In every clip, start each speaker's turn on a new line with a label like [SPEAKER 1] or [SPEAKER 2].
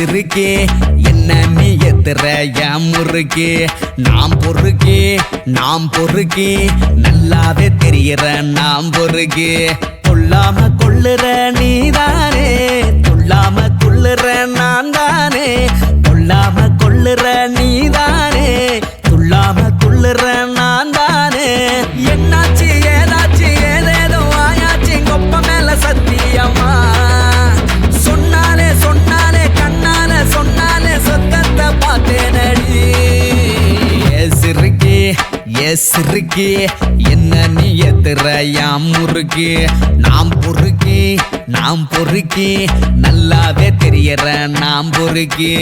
[SPEAKER 1] சிறுக்கி என்ன நீ எத்துற என் முறுக்கி நாம் பொறுக்கி நல்லாவே தெரிகிற நாம் பொறுக்கி கொள்ளாம கொள்ளுற நீதானே கொள்ளாம கொள்ளுற நான் தானே கொள்ளாம கொள்ளுற நீதானே கொள்ளாம கொள்ளுற நான் தானே என்னாச்சு ஏதாச்சு ஏதேதோ ஆயாச்சு கொப்ப மேல சத்தியமா சொன்னாலே கண்ணால சொன்னாலே சொத்தத்தை பார்த்தேனடி சிறுக்கி என்ன நீ எத்துற யாம் முறுக்கி நாம் பொறுக்கி நல்லாவே தெரியற நாம் பொறுக்கி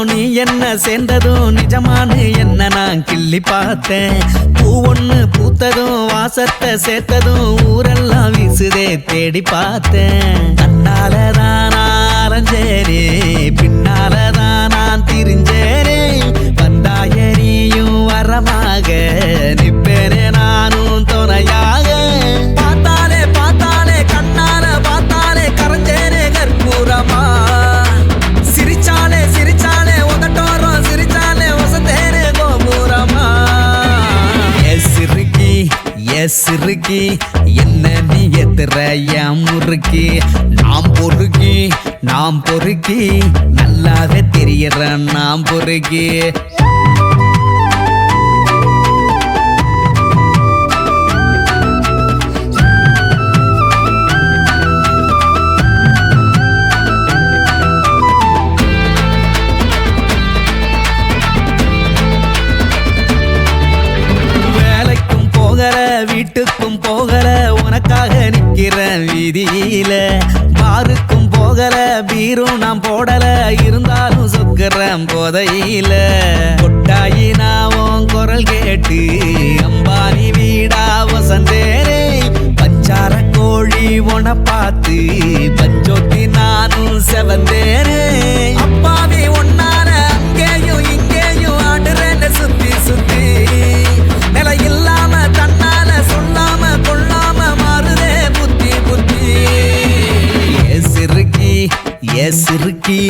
[SPEAKER 1] நீ என்ன சேர்ந்ததும் நிஜமானு என்ன நான் கிள்ளி பார்த்தேன் பூ ஒண்ணு பூத்ததும் வாசத்தை சேர்த்ததும் ஊரெல்லாம் வீசுதே தேடி பார்த்தேன் கண்ணாலதான் அரைஞ்சேனே பின்னாலதான் நான் திரிஞ்சேனே வந்தாயரியும் வரமாக நிப்பேனே நானும் துணையாக பார்த்தாலே கண்ணால பார்த்தாலே கரைஞ்சேனே கற்பூரமா சிரிச்சாலே உதட்டோரம் சிரிச்சாலே வசந்தேனே கோபுரமா சிறுக்கி என்ன நீ எத்துற என் முறுக்கி நாம் பொறுக்கி நல்லாவே தெரிகிற நாம் பொறுக்கி வீட்டுக்கும் போகல உனக்காக நிக்கிறேன் வீதியில பாருக்கும் போகல பீரும் நான் போடல இருந்தாலும் சொக்குறேன் போதையில கொட்டாயி நான் குரல் கேட்டு அம்பானி வீடா வசந்தேனே பஞ்சார கோழி உன பார்த்து பஞ்சோத்தி நானும் செவந்தேனே அப்பாவி ஒன்னார அங்கேயும் இங்கேயும் ஆடுறேன்னு சுத்தி நில இல்லாம தன்னால சொல்லாம கொள்ளாம மாறுதே புத்தி சிறுக்கி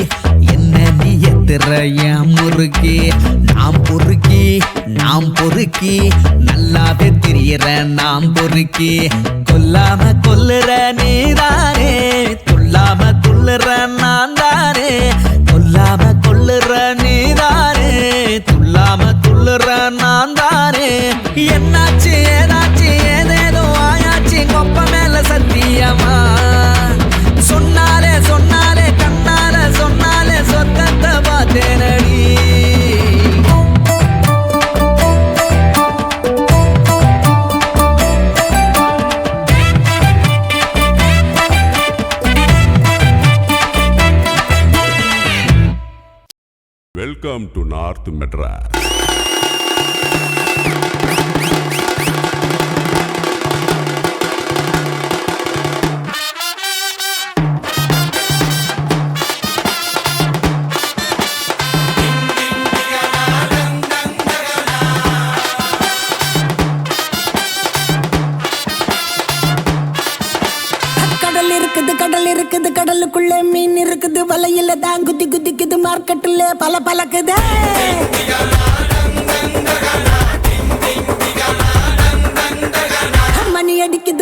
[SPEAKER 1] என்ன நீ எத்துற என் முறுக்கி நாம் பொறுக்கி நல்லாவே தெரிகிற நாம் பொறுக்கி கொல்லாம கொல்லுற நீதானே கொல்லாம கொல்லுற நான் தானே கொல்லாம கொல்லுற நீதானே கொல்லாம கொல்லுற நான் தானே என்னாச்சு ஏதாச்சு ஏதேதோ ஆயாச்சு கொப்ப மேல சத்தியமா சொன்னாலே கண்ணால சொன்னாலே சொத்தத்தை பார்த்தேனடி
[SPEAKER 2] Welcome to North Madras.
[SPEAKER 3] கடலுக்குள்ள மீன் இருக்குது வலையில தான் குதிக்குது மார்க்கெட்டுல பல பழக்குதே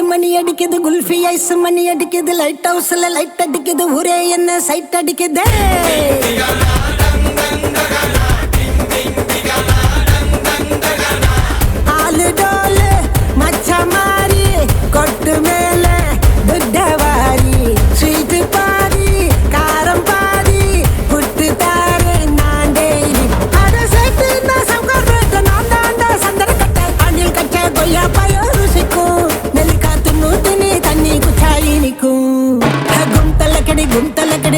[SPEAKER 3] மணி அடிக்குது குல்ஃபி ஐஸ் மணி அடிக்குது லைட் ஹவுஸ்ல லைட் அடிக்குது ஊரே என்ன சைட் அடிக்குதே ஆளு டோலு மச்ச மாறி கொட்டு மேல துட்டவாரி ஸ்வீட் பாதி காரம் பாதி புட்டு தாரே நான் டெய்லி அட சேர்த்து நான் சவுகார் நான் தாண்டா சந்தர கட்ட அணில் கட்ட கொய்யா பழம் ருசிக்கும் நெல்லிக்காய் துண்ணு தண்ணி குச்சாயி நிற்கும்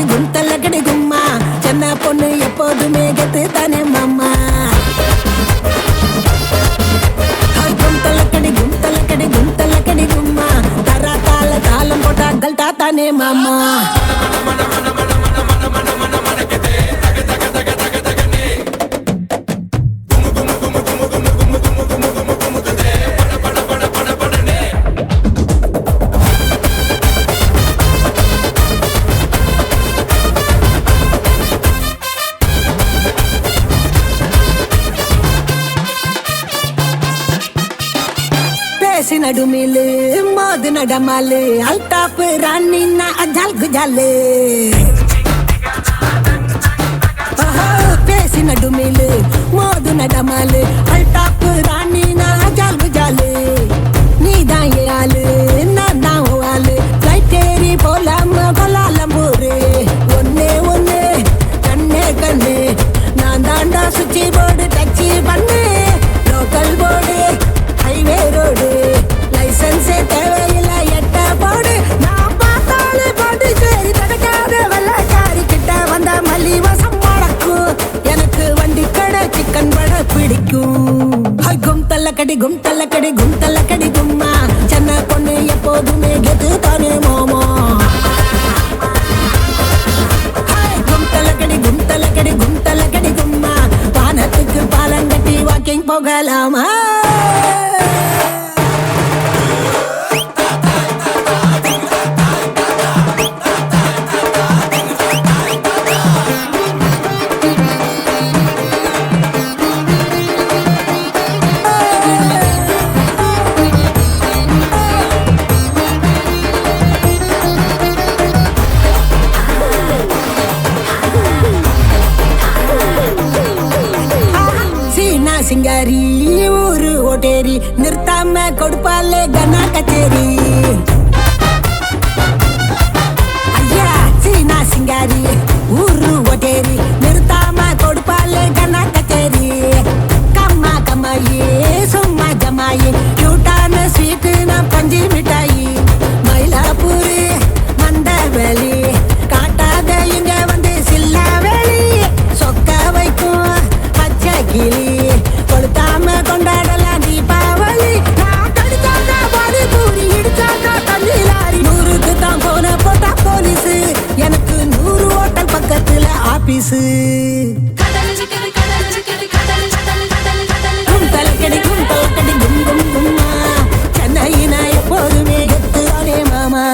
[SPEAKER 3] கும்தலக்கடி கும்மா சின்ன பொண்ணு எப்போதுமே கெத்து தானே மாமா கும்தலக்கடி கும்மா தரா தாளம் போட்டா கல்ட்டா தானே மாமா. பேசி நடுமிலு மோது நடமாலு அல்டாப்பு ராணின்னா அஜால் குஜாலு. பேசி நடுமிலு மோது நடமாலு அல்டாப்பு ராணின்னா அஜால் குஜாலு. நீதான் ஏ ஆளு நான் தான் ஆளு ஃப்ளைட் ஏறி போலாம கொலாலம்பூரு. ஒன்னே ஒன்னு கண்ணே கண்ணு நான் தாண்டா சுச்சி போர்டு டச்சி பண்ணு. லோக்கல் போர்டு ஹைவே ரோடு லைசன்ஸே தேவையில்லை எட்ட போடு. நான் பார்த்தாலே பாட்டு சரி தடுக்காத வெள்ளக்காரி கிட்ட வந்த மல்லி வசம் மடக்கும். எனக்கு வண்டி கடை சிக்கன் வடை பிடிக்கும். கும் தள்ளக்கடி கும் தள்ளக்கடி கும் தள்ளக்கடி கும்மா. சென்னை பொண்ணு எப்போதுமே கெத்து தானே மாமா. கும் தள்ளக்கடி கும் தள்ளக்கடி கும் தள்ளக்கடி கும்மா. வானத்துக்கு பாலங்கட்டி வாக்கிங் போகலாமா. சிங்காரி ஊரு ஓட்டேரி நிறுத்தாம கொடுப்பாலே கனா கச்சேரி. ஐயா சீனா சிங்காரி ஊரு ஓட்டேரி நிறுத்தாம கொடுப்பாலே கனா கச்சேரி. கம்மா கம்மாயி சும்மா ஜமாயி கியூட்டான ஸ்வீட்டு நான் பஞ்சு மிட்டாயி. மயிலாப்பூரு மந்தவெளி காட்டாத இங்க வந்து சில்லா வெளி. சொக்க வைக்கும் பச்சை கிளி கொளுத்தாம கொண்டாடலாம் தீபாவளி. நான் கடிச்சாக்கா பாடி பூரி இடிச்சாக்கா தண்ணி லாரி. 100க்கு தான் போன போட்டா போலீஸு எனக்கு 100 ஹோட்டல் பக்கத்துல ஆபீஸு. கும் தலக்கடி கும் தலக்கடி கும் கும் கும்மா. சென்னையினா எப்போதுமே கெத்து தானே மாமா.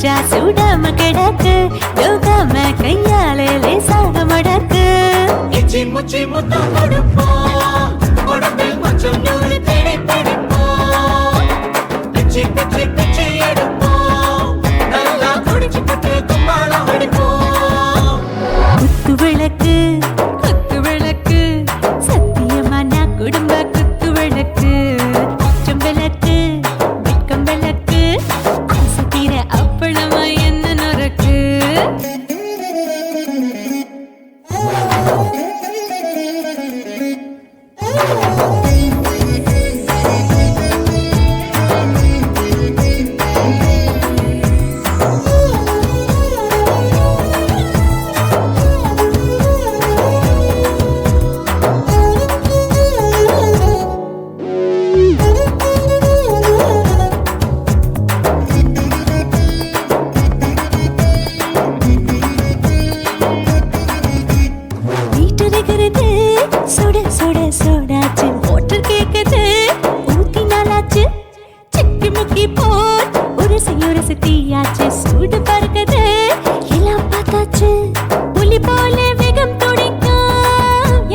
[SPEAKER 4] ரோஜா சூடாம கிடக்கு யோகாம கையாலே லேசாக மடக்கு
[SPEAKER 5] இச்சி முச்சி முத்தம் கொடுப்போம் உடம்பில் கொஞ்சம் நூறு தேடி பிடிப்போம் பிச்சி பிச்சி பிச்சி எடுப்போம் நல்லா குடிச்சு பட்டு கும்பாலம் அடிப்போம்
[SPEAKER 4] குத்து விளக்கு சத்தியமான குடும்ப குத்து விளக்கு கொஞ்சம் விளக்கு வெட்கம் விளக்கு ஆசை தீர அப்பளமா என்ன நொறுக்கு சுட சுட சுடாச்சு மோட்டர் கேக்குது ஊத்தி நாளாச்சு சிக்கி முக்கி போல் உரசி தீயாச்சு சூடு பறக்குது எல்லாம் பார்த்தாச்சு புலி போல வேகம் துடிக்கும்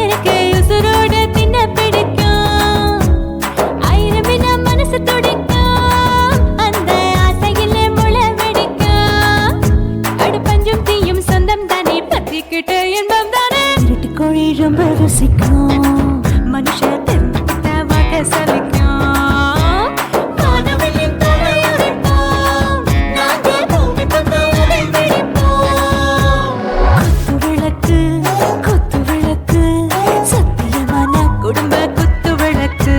[SPEAKER 4] எனக்கு உசுரோட தின்ன பிடிக்கும் ஆயிரம் வினா மனசு துடிக்கும் அந்த ஆசையில முளை வெடிக்கும் அடு பஞ்சும் தீயும் சொந்தம் தானே பத்திக்கிட்டு இன்பம் தானே இருட்டு கோழி ரொம்ப ருசிக்கும் மனுஷ தெரிஞ்சுக்கிட்ட வாக்க சலிக்கும்
[SPEAKER 5] வானவெளியின் தலையுடைப்போம் நாங்கள் பூமி பந்து அதை வெடிப்போம்
[SPEAKER 4] குத்து விளக்கு சத்தியமான குடும்ப குத்து விளக்கு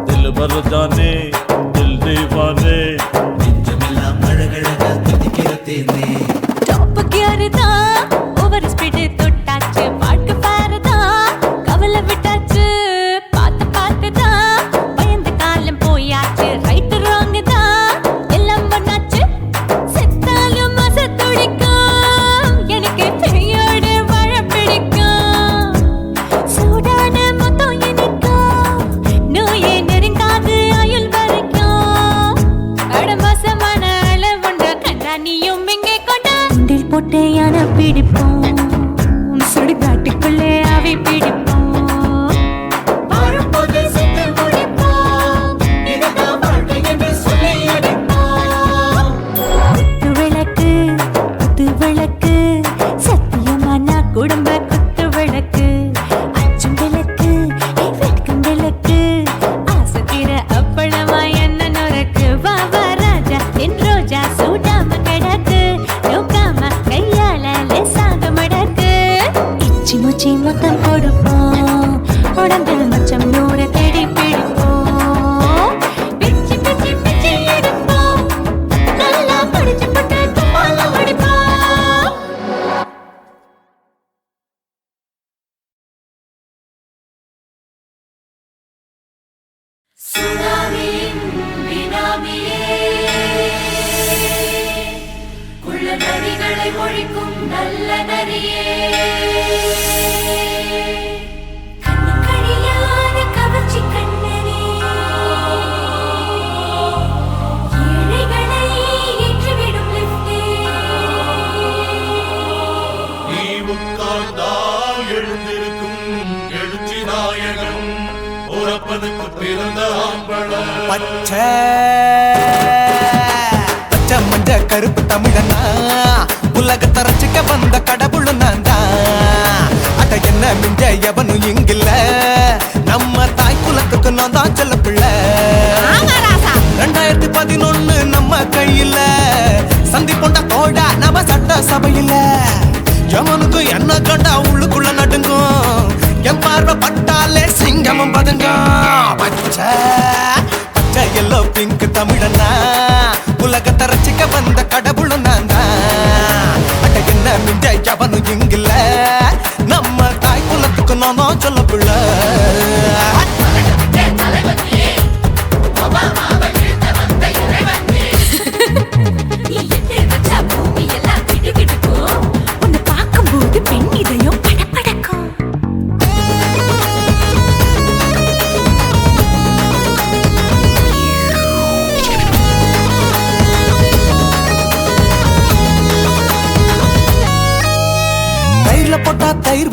[SPEAKER 6] दिल भर जाने दिल दीवाने
[SPEAKER 1] நெஞ்சமெல்லாம் அழகழகா துதிக்கிறதேனே
[SPEAKER 4] டாப் கியர் தான் ஓவர் ஸ்பீடு தொட்டாச்சு பாட்டு பாருதான் கவலை விட்டாச்சு பார்த்து தான் பயந்து காலம் போயாச்சு ரைட் ராங் தான் எல்லாம் பண்ணாச்சு செத்தாலும் மச துடிக்கும் எனக்கு பெரியோடு வாழ பிடிக்கும் சூடான மொத்தம் எனக்கும் நோயே நெருங்காது ஆயுள் வரைக்கும் கடமசமான அளவுண்ட கண்டானியும் இங்கே கொண்டா உண்டில் போட்டு யானை பிடிப்போம் சுடுகாட்டுக்குள்ளே அவை பிடிப்போம்
[SPEAKER 5] வாழும்போது செத்து முடிப்போம் இதுதான் வாழ்க்கை என்று சொல்லி அடிப்போம்
[SPEAKER 4] குத்து விளக்கு சத்தியமான குடும்ப குத்து விளக்கு அச்சும் விளக்கு வெட்கம் விளக்கு ஆசை தீர அப்பளமா என்ன நொறுக்கு வா வா ராஜா என் ரோஜா சூடாம கிடக்கு யோகாம கையால லேசாக மடக்கு இச்சி முச்சி மொத்தம் கொடுப்போம் உடம்பில் மச்சம் நூறு தேடி பிடிப்போம் பிச்சி பிச்சி பிச்சி எடுப்போம் நல்லா படிச்சு பட்டு கும்பாலம் அடிப்போம்
[SPEAKER 5] சுனாமியின் பினாமியே குள்ள நரிகளை ஒழிக்கும் நல்ல நரியே
[SPEAKER 4] கண்ணுக்கழியாத கவர்ச்சி கண்ணனே ஏழைகளை ஏற்றிவிடும் லிஃப்டே
[SPEAKER 6] நீ உட்கார்ந்தால் எழுந்திருக்கும் எழுச்சி நாயகன் உறப்பனுக்கு பிறந்த ஆம்பள
[SPEAKER 3] பச்சை பச்சை மஞ்ச கருப்பு தமிழனா உலகத்தை ரசிக்க வந்த கடவுள் நான் தான் அட என்ன மிஞ்ச எவனும் இங்கில்ல நம்ம தாய் குலத்துக்கு நான் தான் செல்ல பிள்ளை 2011 நம்ம கையில சந்தி பொண்டா தோடா நம்ம சட்ட சபையில எவனுக்கு என்ன கண்டா உள்ளுக்குள்ள நடுங்கும் என் பார்வை பட்டாலே சிங்கமும் பதுங்கும் பச்சை பச்சை எல்லோ பிங்க் தமிழனா உலகத்தை ரசிக்க வந்த கடவுள் நான் தான் அட என்ன மிஞ்ச எவனும் இங்கில்ல நம்ம தாய் குலத்துக்கு நான் தான் சொல்ல பிள்ளை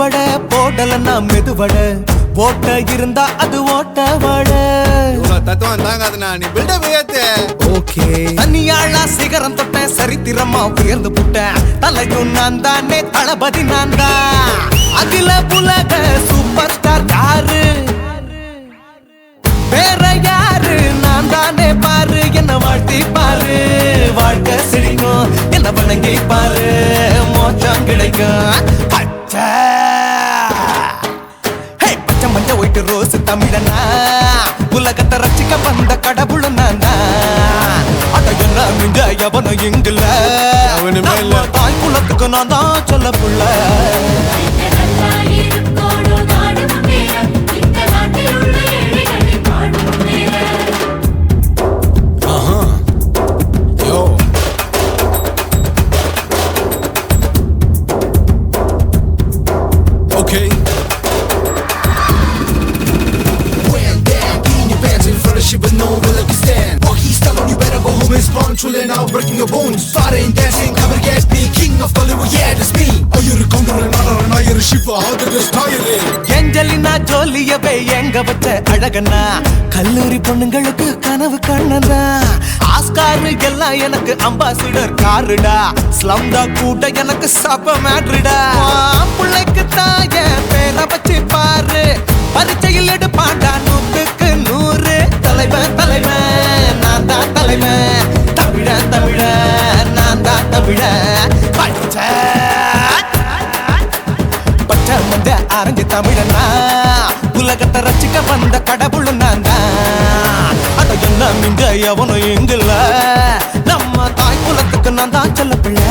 [SPEAKER 7] வடை போடலன்னா மெதுவடை ஓட்ட இருந்தா அது ஓட்ட வடை
[SPEAKER 8] தத்துவம் தாங்காதுண்ணா நீ பில்டப் ஏத்து
[SPEAKER 7] ஓகே தனியாளா சிகரம் தொட்டேன் சரித்திரமா உயர்ந்து புட்டேன் தலையும் நான் தானே தளபதி நான் தான் அகில உலக சூப்பர் ஸ்டார் யாரு வேற யாரு நான் தானே பாரு என்ன வாழ்த்தி பாரு வாழ்க்கை சிரிக்கும் என்ன வணங்கி பாரு மோச்சம் கிடைக்கும் பச்சை பச்சை மஞ்ச ஒயிட்டு ரோஸ் தமிழனா உலகத்தை ரசிக்க வந்த கடவுள் நான் அட என்ன மிஞ்ச எவனும் இங்குல
[SPEAKER 8] அவனுமே இல்ல.
[SPEAKER 7] தாய் குலத்துக்கு நான் தான் சொல்ல புள்ள
[SPEAKER 5] நல்லா இருக்கோடும் நாடும் மேல இந்த நாட்டில் உள்ள ஏழைகளை பாடும் மேல
[SPEAKER 8] யோ okay
[SPEAKER 9] But no will let you stand. While he's telling you better go home and spawn, chilling out, breaking your bones. Fighting, dancing, cover gas, be king of Bollywood, yeah, that's me. Oh, you're a counter and not you're a shipper, how did this tiring?
[SPEAKER 7] Angelina ஜோலியவே எங்க வச்ச அழகனா கல்லூரி பொண்ணுங்களுக்கு கனவு கண்ணனா Oscar எல்லாம் எனக்கு ambassador காருடா ஸ்லம்டா கூட எனக்கு சப்ப மேட்ருடா பிள்ளைக்கு தாய பேரை வச்சு பாரு பரீட்சையில் எடுப்பாண்டா 100க்கு 100 தலைவன் தலைவன் நான் தான் தலைவன் தமிழன் தமிழன் நான் தான் தமிழன் பச்சை பச்சை மஞ்ச ஆரஞ்சு தமிழனா உலகத்தை ரசிக்க வந்த கடவுள் நான் தான் அட என்ன மிஞ்ச எவனும் எங்குல நம்ம தாய் குலத்துக்கு நான் தான் சொல்ல பிள்ளை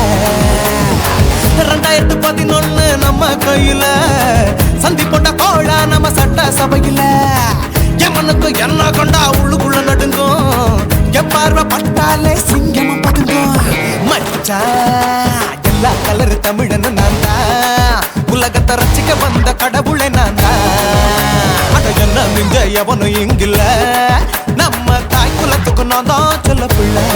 [SPEAKER 7] 2011 நம்ம கையில சந்தி போட்ட கோழா நம்ம சட்ட சபையில எமனுக்கு என்ன கொண்டா உள்ளுக்குள்ள நடுங்கும் எப்பார்வை பட்டாலே சிங்கமும் பதுங்கும் மச்சா எல்லா கலரு தமிழன்னு நான் தான் உலகத்தை ரசிக்க வந்த கடவுளை நான் தான் அட என்ன மிஞ்ச எவனும் இங்கில்ல நம்ம தாய் குலத்துக்கு நான் தான் சொல்ல பிள்ளை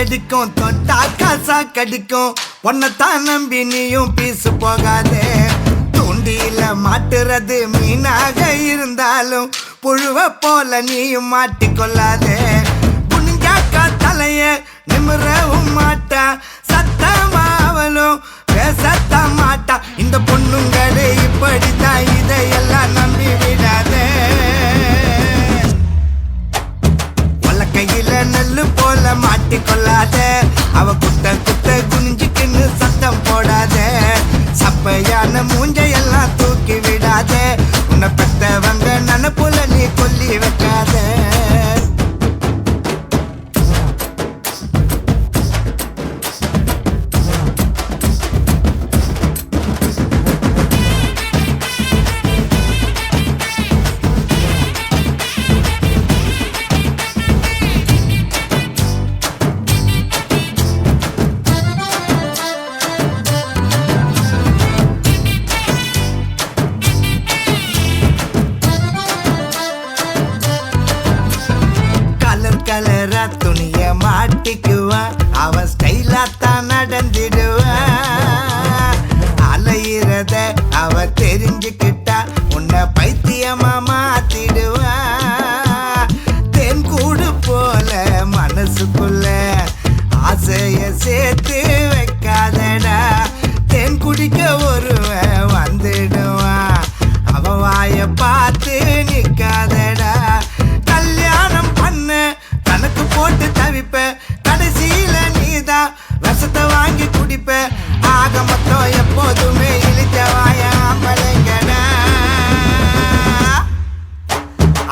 [SPEAKER 10] அடிக்கும் தொட்டா காசா கடிக்கும் பொண்ணத்தான் நம்பி நீயும் பீசு போகாதே தூண்டியில மாட்டுறது மீனாக இருந்தாலும் புழுவ போல நீயும் மாட்டிக்கொள்ளாதே புனிஞ்சாக்கா தலைய நிமிரவும் மாட்டா சத்தமாவலும் பேசத்த மாட்டா இந்த பொண்ணுங்களே இப்படித்தான் இதையெல்லாம் நம்பி விடாதே கையில நெல்லு போல மாட்டிக்கொள்ளாதே அவ குட்ட குட்ட குனிஞ்சுக்குன்னு சத்தம் போடாதே சப்பையான மூஞ்சையெல்லாம் தூக்கி விடாதே உன்னை பெத்தவங்க நினைப்புல நீ கொல்லி வைக்காதே கலரா துணிய மாட்டிக்குவா அவ ஸ்டைலா தான் நடந்திடுவா அலையிறத அவ தெரிஞ்சுக்கிட்டா உன்னை பைத்தியமா மாத்திடுவா தென் கூடு போல மனசுக்குள்ள ஆசைய சேர்த்து வைக்காதடா தென் குடிக்க ஒருவன் வந்துடுவா அவ வாய பார்த்து நிக்காதடா கல்யாணம் பண்ண கணக்கு போட்டு தவிப்ப கடைசியில நீதான் விஷத்தை வாங்கி குடிப்ப ஆக மொத்தம் எப்போதுமே இழிச்ச வாயாமலைங்கடா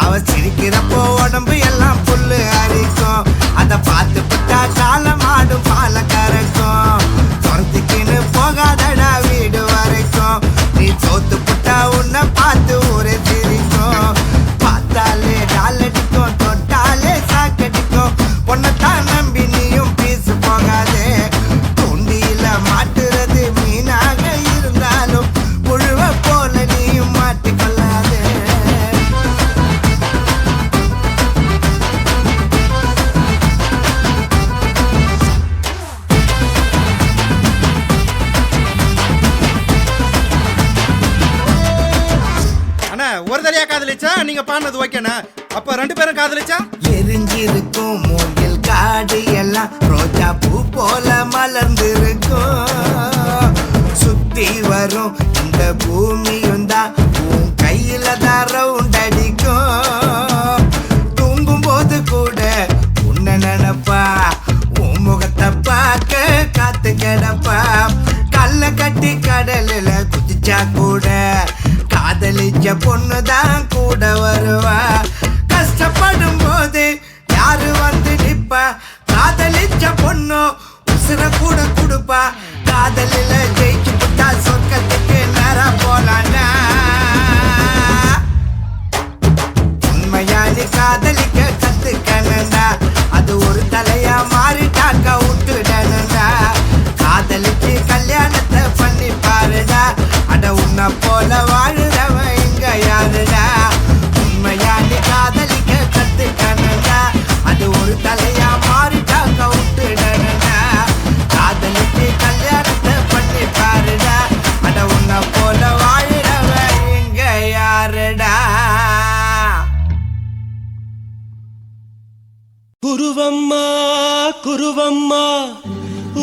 [SPEAKER 10] அவ சிரிக்கிறப்போ உடம்பு எல்லாம் புல்லு அரிக்கும் அத பார்த்து விட்டா காலம் ஆடும் பால கறக்கும் துரத்துக்கின்னு போகாதடா வீடு வரைக்கும் நீ தோத்து புட்டா உன்னை பார்த்து ஊரே சிரிக்கும் பார்த்தாலே டாலடிக்கும் தொட்டாலே சாக்கடிக்கும் பொண்ணத்தான் நம்பி நீயும் பீசு போகாதே தூண்டியில மாட்டுறது மீனாக இருந்தாலும் புழுவ போல நீயும் மாட்டிக்கொள்ளாதே
[SPEAKER 11] அண்ணா ஒரு தடையா காதலிச்சா நீங்க பாடினது ஓகேண்ணா அப்ப ரெண்டு பேரும் காதலிச்சா
[SPEAKER 10] எரிஞ்சிருக்கும் மூங்கில் காடு எல்லாம் ரோஜா பூ போல மலர்ந்திருக்கும் சுத்தி வரும் இந்த பூமியும் தான் உன் கையில தான் ரவுண்ட் அடிக்கும் தூங்கும் போது கூட உன்னை நினைப்பா உன் முகத்தை பார்க்க காத்து கிடப்பா கல்ல கட்டி கடலில குதிச்சா கூட காதலிச்ச பொண்ணுதான் கூட வருவா கஷ்டப்படும் போது யாரு வந்து நிப்பா காதலிச்ச பொண்ணு உசுர கூட கொடுப்பா காதலில ஜெயிச்சு புட்டா சொர்க்கத்துக்கு நேரா போலானா உண்மையானி காதலிக்க கத்துக்கணுண்டா அது ஒரு தலையா மாறிட்டாக்க விட்டுடணுண்டா காதலிச்சு கல்யாணத்தை பண்ணி பாருடா அட உன்னை போல வாழுறவன் இங்க யாருடா உண்மையானி காதலிக்க கத்துக்கணுண்டா அது ஒரு தலையா மாறிட்டாக்க விட்டுடணுண்டா காதலிச்சு கல்யாணத்தை பண்ணி பாருடா அட உன்னை போல வாழுறவன் இங்க யாருடா
[SPEAKER 6] குருவம்மா குருவம்மா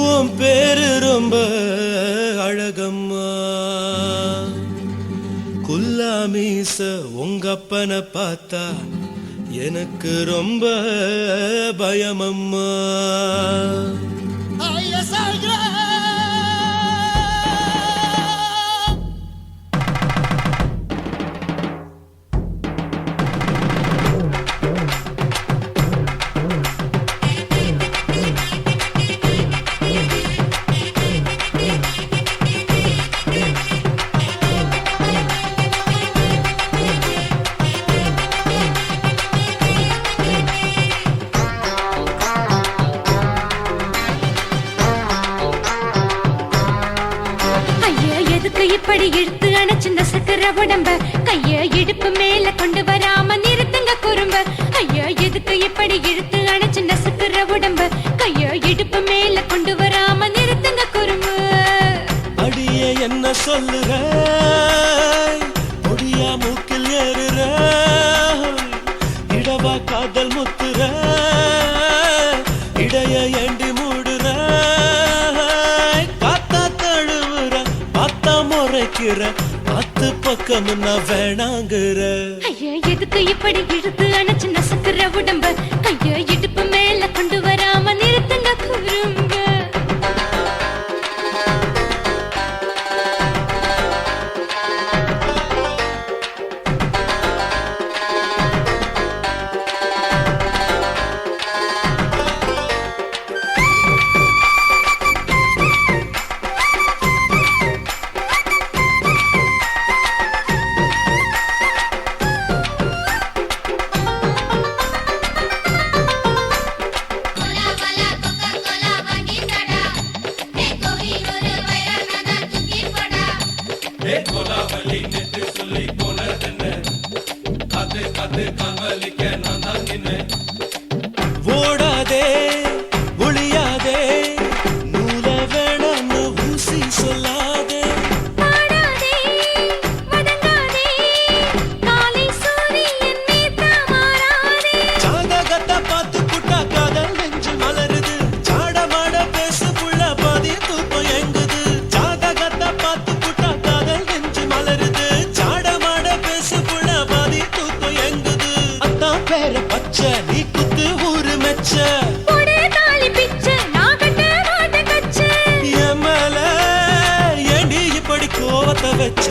[SPEAKER 6] உன் பேரு ரொம்ப அழகம்மா குல்லாமீச உங்க அப்பனை பார்த்தா எனக்கு ரொம்ப பயமம்மா
[SPEAKER 4] இப்படி இழுத்து அணைச்சிருந்த சக்கர உடம்ப கைய இடுப்பு மேல கொண்டு வராம நிறுத்துங்க குறும்ப ஐயா எதுக்கு இப்படி இழுத்து அணைச்சிருந்த சக்கர உடம்ப கைய இடுப்பு
[SPEAKER 7] வேணாங்குற பத்து பக்கம் நான் வேணாங்குற.
[SPEAKER 4] ஐயா எதுக்கு இப்படி இழுத்து அணைச்சு நசுக்குற உடம்ப கைய இடுப்பு மேல கொண்டு வராம நிறுத்துங்க குறும்ப.
[SPEAKER 7] ஓடாதே ஒளியாதே நூல வேணான்னு ஊசி சொல்லாதே.
[SPEAKER 4] பாடாதே வதங்காதே காலை சூரியன் மீத மாறாதே.
[SPEAKER 7] ஜாதகத்தை பார்த்து புட்டா காதல் நெஞ்சு மலருது. சாடமாட பேசு புள்ள பாதி தூக்கம் எங்குது. ஜாதகத்தை பார்த்து புட்டா காதல் நெஞ்சு மலருது. சாடமாட பேசு புள்ள பாதி தூக்கம் எங்குது. அத்தான் பேர பச்சை நீ குத்து ஊரு மெச்ச.
[SPEAKER 4] போடே தாலி பிச்சை நான் கட்ட மாட்ட கச்சை.
[SPEAKER 7] என் மேல ஏண்டி இப்படி கோவத்தை வச்ச.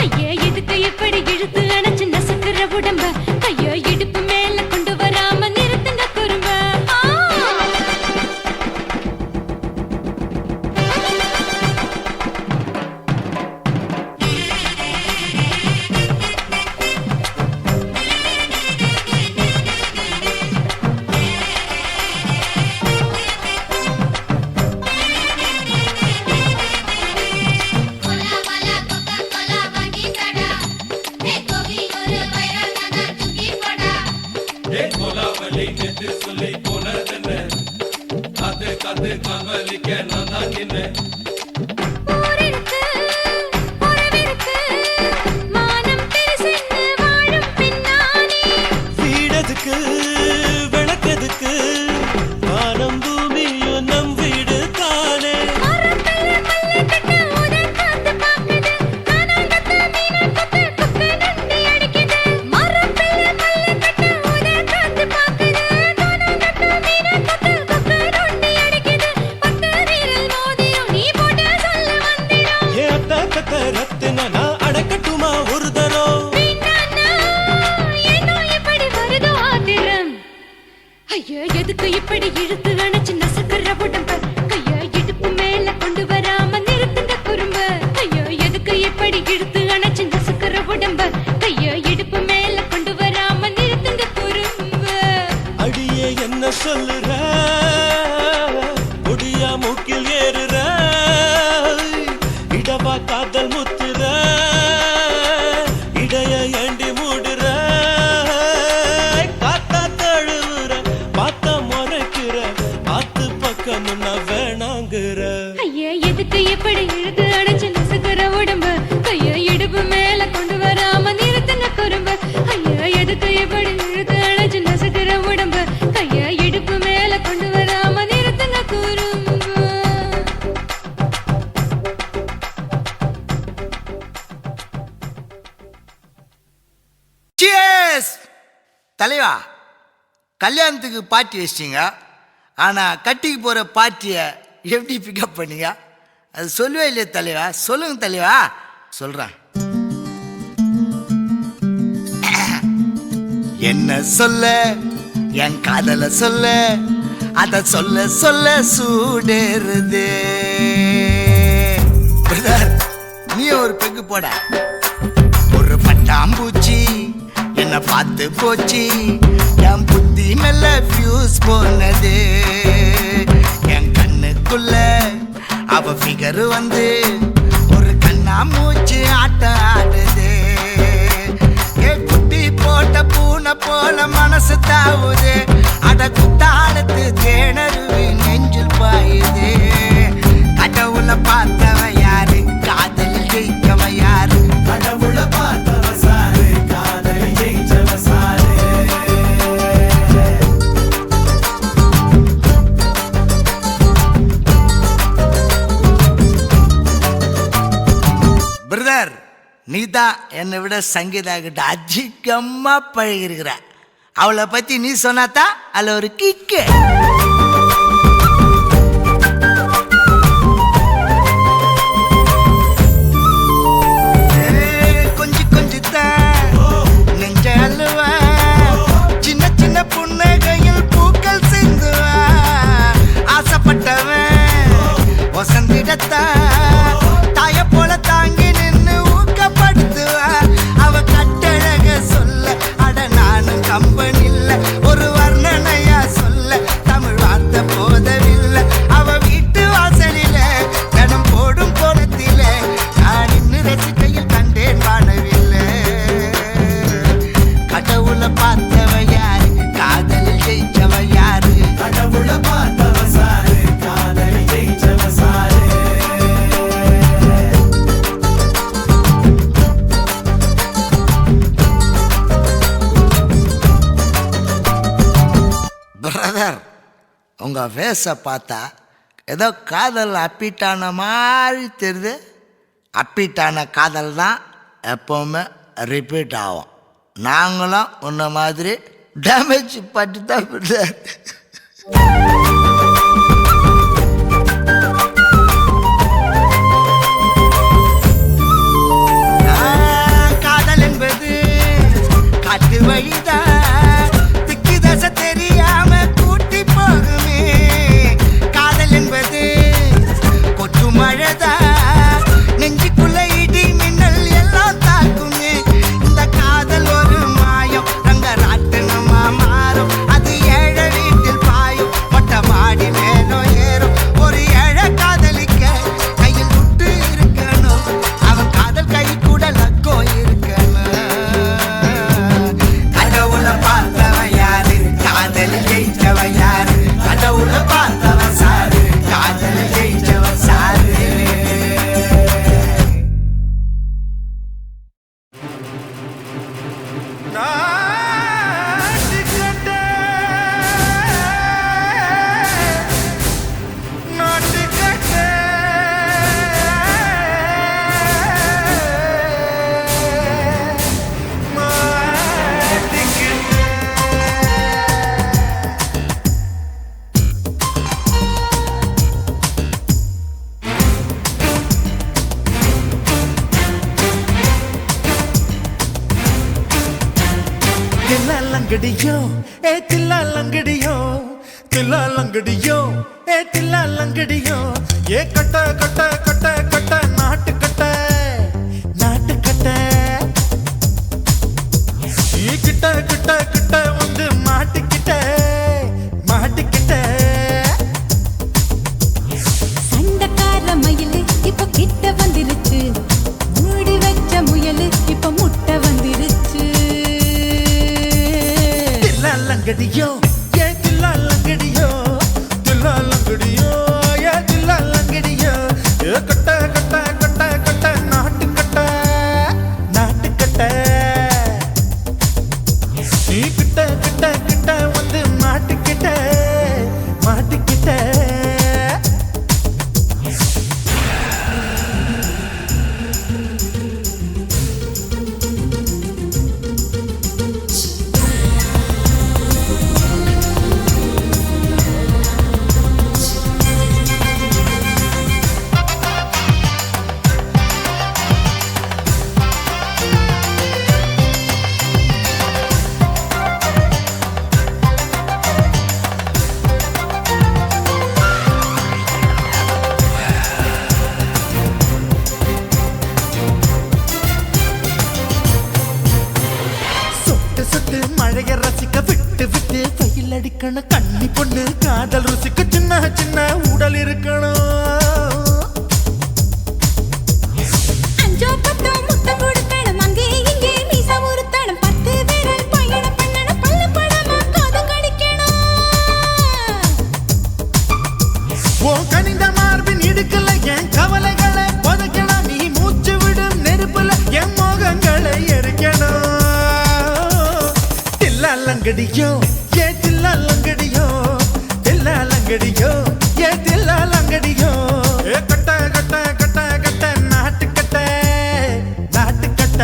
[SPEAKER 4] ஐயா எதுக்கு இப்படி இழுத்து அணைச்சு நசுக்குற உடம்ப கைய இடுப்பு மேல கொண்டு வராம நிறுத்துங்க குறும்ப. ஊரிருக்கு உறவிருக்கு மானம் பெருசென்னு வாழும் பின்னானே.
[SPEAKER 7] வீடதுக்கு விளக்கதுக்கு வானம் பூமியும் நம் வீடு தானே.
[SPEAKER 4] மரத்துல மல்லு கட்டு உதன் காத்து பாக்குது. கானாங்கத்து மீனாங்கத்து குக்கு நண்டி அடிக்குது. மரத்துல மல்லு கட்டு உதன் காத்து பாக்குது. கானாங்கத்து மீனாங்கத்து குக்கு நண்டி அடிக்குது. பத்து வீரல் மோதியும் நீ போட்ட சொல்ல வந்திடும்.
[SPEAKER 7] ஏ அத்த கத்த ரத்தின நான் அடக்கட்டுமா ஒரு தரம்.
[SPEAKER 4] வீணானா, ஏனோ இப்படி வருதோ ஆத்திரம். ஐயா எதுக்கு இப்படி இழுத்து அணைச்சு நசுக்குற உடம்ப கைய இடுப்பு மேல கொண்டு வராம நிறுத்துங்க குறும்ப. ஐயா எதுக்கு இப்படி இழுத்து அணைச்சு நசுக்குற உடம்ப கைய இடுப்பு மேல கொண்டு வராம நிறுத்துங்க குறும்ப.
[SPEAKER 7] அடியே என்ன சொல்லுற ஒடியா மூக்கில் ஏறுற. இடவா காதல் முத்துற இடைய ஏண்டி மூடுற. காத்தா தழுவுற பார்த்த முறைக்கிற பார்த்து பக்கம் நான் வேணாங்குற.
[SPEAKER 4] ஐயா எதுக்கு இப்படி இழுத்து அணைச்சு நசுக்குற உடம்ப கைய இடுப்பு மேல கொண்டு வராம நிறுத்துங்க குறும்ப. ஐயா எதுக்கு இப்படி இழுத்து அணைச்சு நசுக்குற உடம்ப கைய இடுப்பு மேல கொண்டு வராம நிறுத்துங்க குறும்ப.
[SPEAKER 10] தலைவா, கல்யாணத்துக்கு பார்ட்டி வச்சிட்டீங்க. ஆனால் கட்டிக்கு போகிற பார்ட்டியை எப்படி பிக்கப் பண்ணீங்க? அது சொல்லவே இல்லையே தலைவா. சொல்லுங்க தலைவா. சொல்கிறேன். என்ன சொல்ல என் காதல சொல்ல அத சொல்ல சொல்ல சூடேறுது. பிரதர், நீ ஒரு பெக்கு போட. ஒரு பட்டாம்பூச்சி என்ன பார்த்து போச்சு. என் புத்தி மெல்ல ஃபியூஸ் போனது. என் கண்ணுக்குள்ள அவ ஃபிகர் வந்து ஒரு கண்ணா மூச்சு ஆட்டம் ஆடுது. குட்டி போட்ட பூனை போல மனசு தாவுது. அட குத்தாலத்து தேனருவி நெஞ்சில் பாயுது. கடவுளை பார்த்தவன் யாரு, காதல் ஜெயிக்கவன் யாரு. கடவுளை பார்த்தவன் சாரு, காதல் ஜெயிச்சவன் சாரு. தான் என்னை விட சங்கீதா கிட்ட அதிகமா பழகிருக்கிற. அவளை பத்தி நீ சொன்னாதான் அதில் ஒரு கிக்கு. கொஞ்சம் கொஞ்சம் தான் நெஞ்ச அழுவா, சின்ன சின்ன புன்னகையில் பூக்கள் சிந்துவா. ஆசைப்பட்டவன் வசந்திடத்தா தாய போல தாங்கி நின்று ஊக்கப்படுத்துவா. அவ கட்டழக சொல்ல அட நானும் கம்பனில்ல, ஒரு வர்ணனையா சொல்ல தமிழ் வார்த்தை போதவில்லை. அவ வீட்டு வாசலில கணம் போடும் கோலத்தில நான் இன்னும் ரசிக்கையில் கண்டேன் வானவில்லை. கடவுளை பார்த்தவ யாரு, காதலில் ஜெயிச்சவ யாரு? கடவுளை பார்த்தவ சாரு, காதலில் ஜெயிச்சவ சாரு. பிரதர், உங்க ஃபேஸை பார்த்தா ஏதோ காதல் அப்பிட்டான மாதிரி தெரியுது. அப்பிட்டான காதல் தான் எப்போவுமே ரிப்பீட் ஆகும். நாங்களும் உன்ன மாதிரி டேமேஜ் பட்டு தான் பிரதர். காதல் என்பது காட்டு வழிதான், திக்கு தசை தெரியாம கூட்டி போகுமே. காதல் என்பது கொட்டு மழைதான், நெஞ்சுக்குள்ள இடி மின்னல் எல்லாம் தாக்குமே. இந்த காதல் ஒரு மாயம், ரங்கராட்டினமா மாறும். அது ஏழை வீட்டில் பாயும், மொட்டை மாடி மேலும் ஏறும். ஒரு ஏழை காதலிக்க கையில் விட்டு இருக்கணும், அவன் காதல் கை கூட லக்கோ இருக்கணும். கடவுளை பார்த்தவ யாரு, காதலில் ஜெயிச்சவ யாரு? கடவுளை பார்த்தவ சாரு, காதலில் ஜெயிச்சவ சாரு.
[SPEAKER 7] தில்லாலங்கடியோ ஏ தில்லாலங்கடியோ, தில்லாலங்கடியோ ஏ தில்லாலங்கடியோ. ஏ கட்ட கட்ட கட்ட கட்ட நாட்டு கட்ட நாட்டு கட்ட. நீ கிட்ட கிட்ட கிட்ட வந்து மாட்டிக்கிட்ட மாட்டிக்கிட்ட.
[SPEAKER 4] சண்டக்கார மயிலு இப்ப கிட்ட வந்துருச்சு, மூடி வச்ச முயலு இப்ப முட்டை வந்துருச்சு.
[SPEAKER 7] தில்லாலங்கடியோ ஏ தில்லாலங்கடியோ, தில்லாலங்கடியோ ஏ தில்லாலங்கடியோ. ஏ கட்ட கட்ட கட்ட கட்ட நாட்டு கட்ட நாட்டு கட்ட. நீ கிட்ட கிட்ட கிட்ட வந்து மாட்டிக்கிட்ட மாட்டிக்கிட்ட. மழைய ரசிக்க விட்டு விட்டு வெயில் அடிக்கணும். கண்ணி பொண்ணு காதல் ருசிக்க சின்ன சின்ன உடல் இருக்கணும்.
[SPEAKER 4] அஞ்சோ பத்தோ முத்தம் கொடுக்கணும், அங்கே இங்கே மீசா உருத்தணும். 10 விரல் பயணம் பண்ணணும், பல்ல படமா காது கடிக்கணும்.
[SPEAKER 7] ஓ கனிந்த மார்பின் இடுக்கல என் கவலைகளை புதைக்கணும். நீ மூச்சு விடும் நெருப்புல என் மோகங்களை எரிக்கணும். தில்லாலங்கடியோ ஏ தில்லாலங்கடியோ, தில்லாலங்கடியோ ஏ தில்லாலங்கடியோ. ஏ கட்ட கட்ட கட்ட கட்ட நாட்டு கட்ட நாட்டு கட்ட.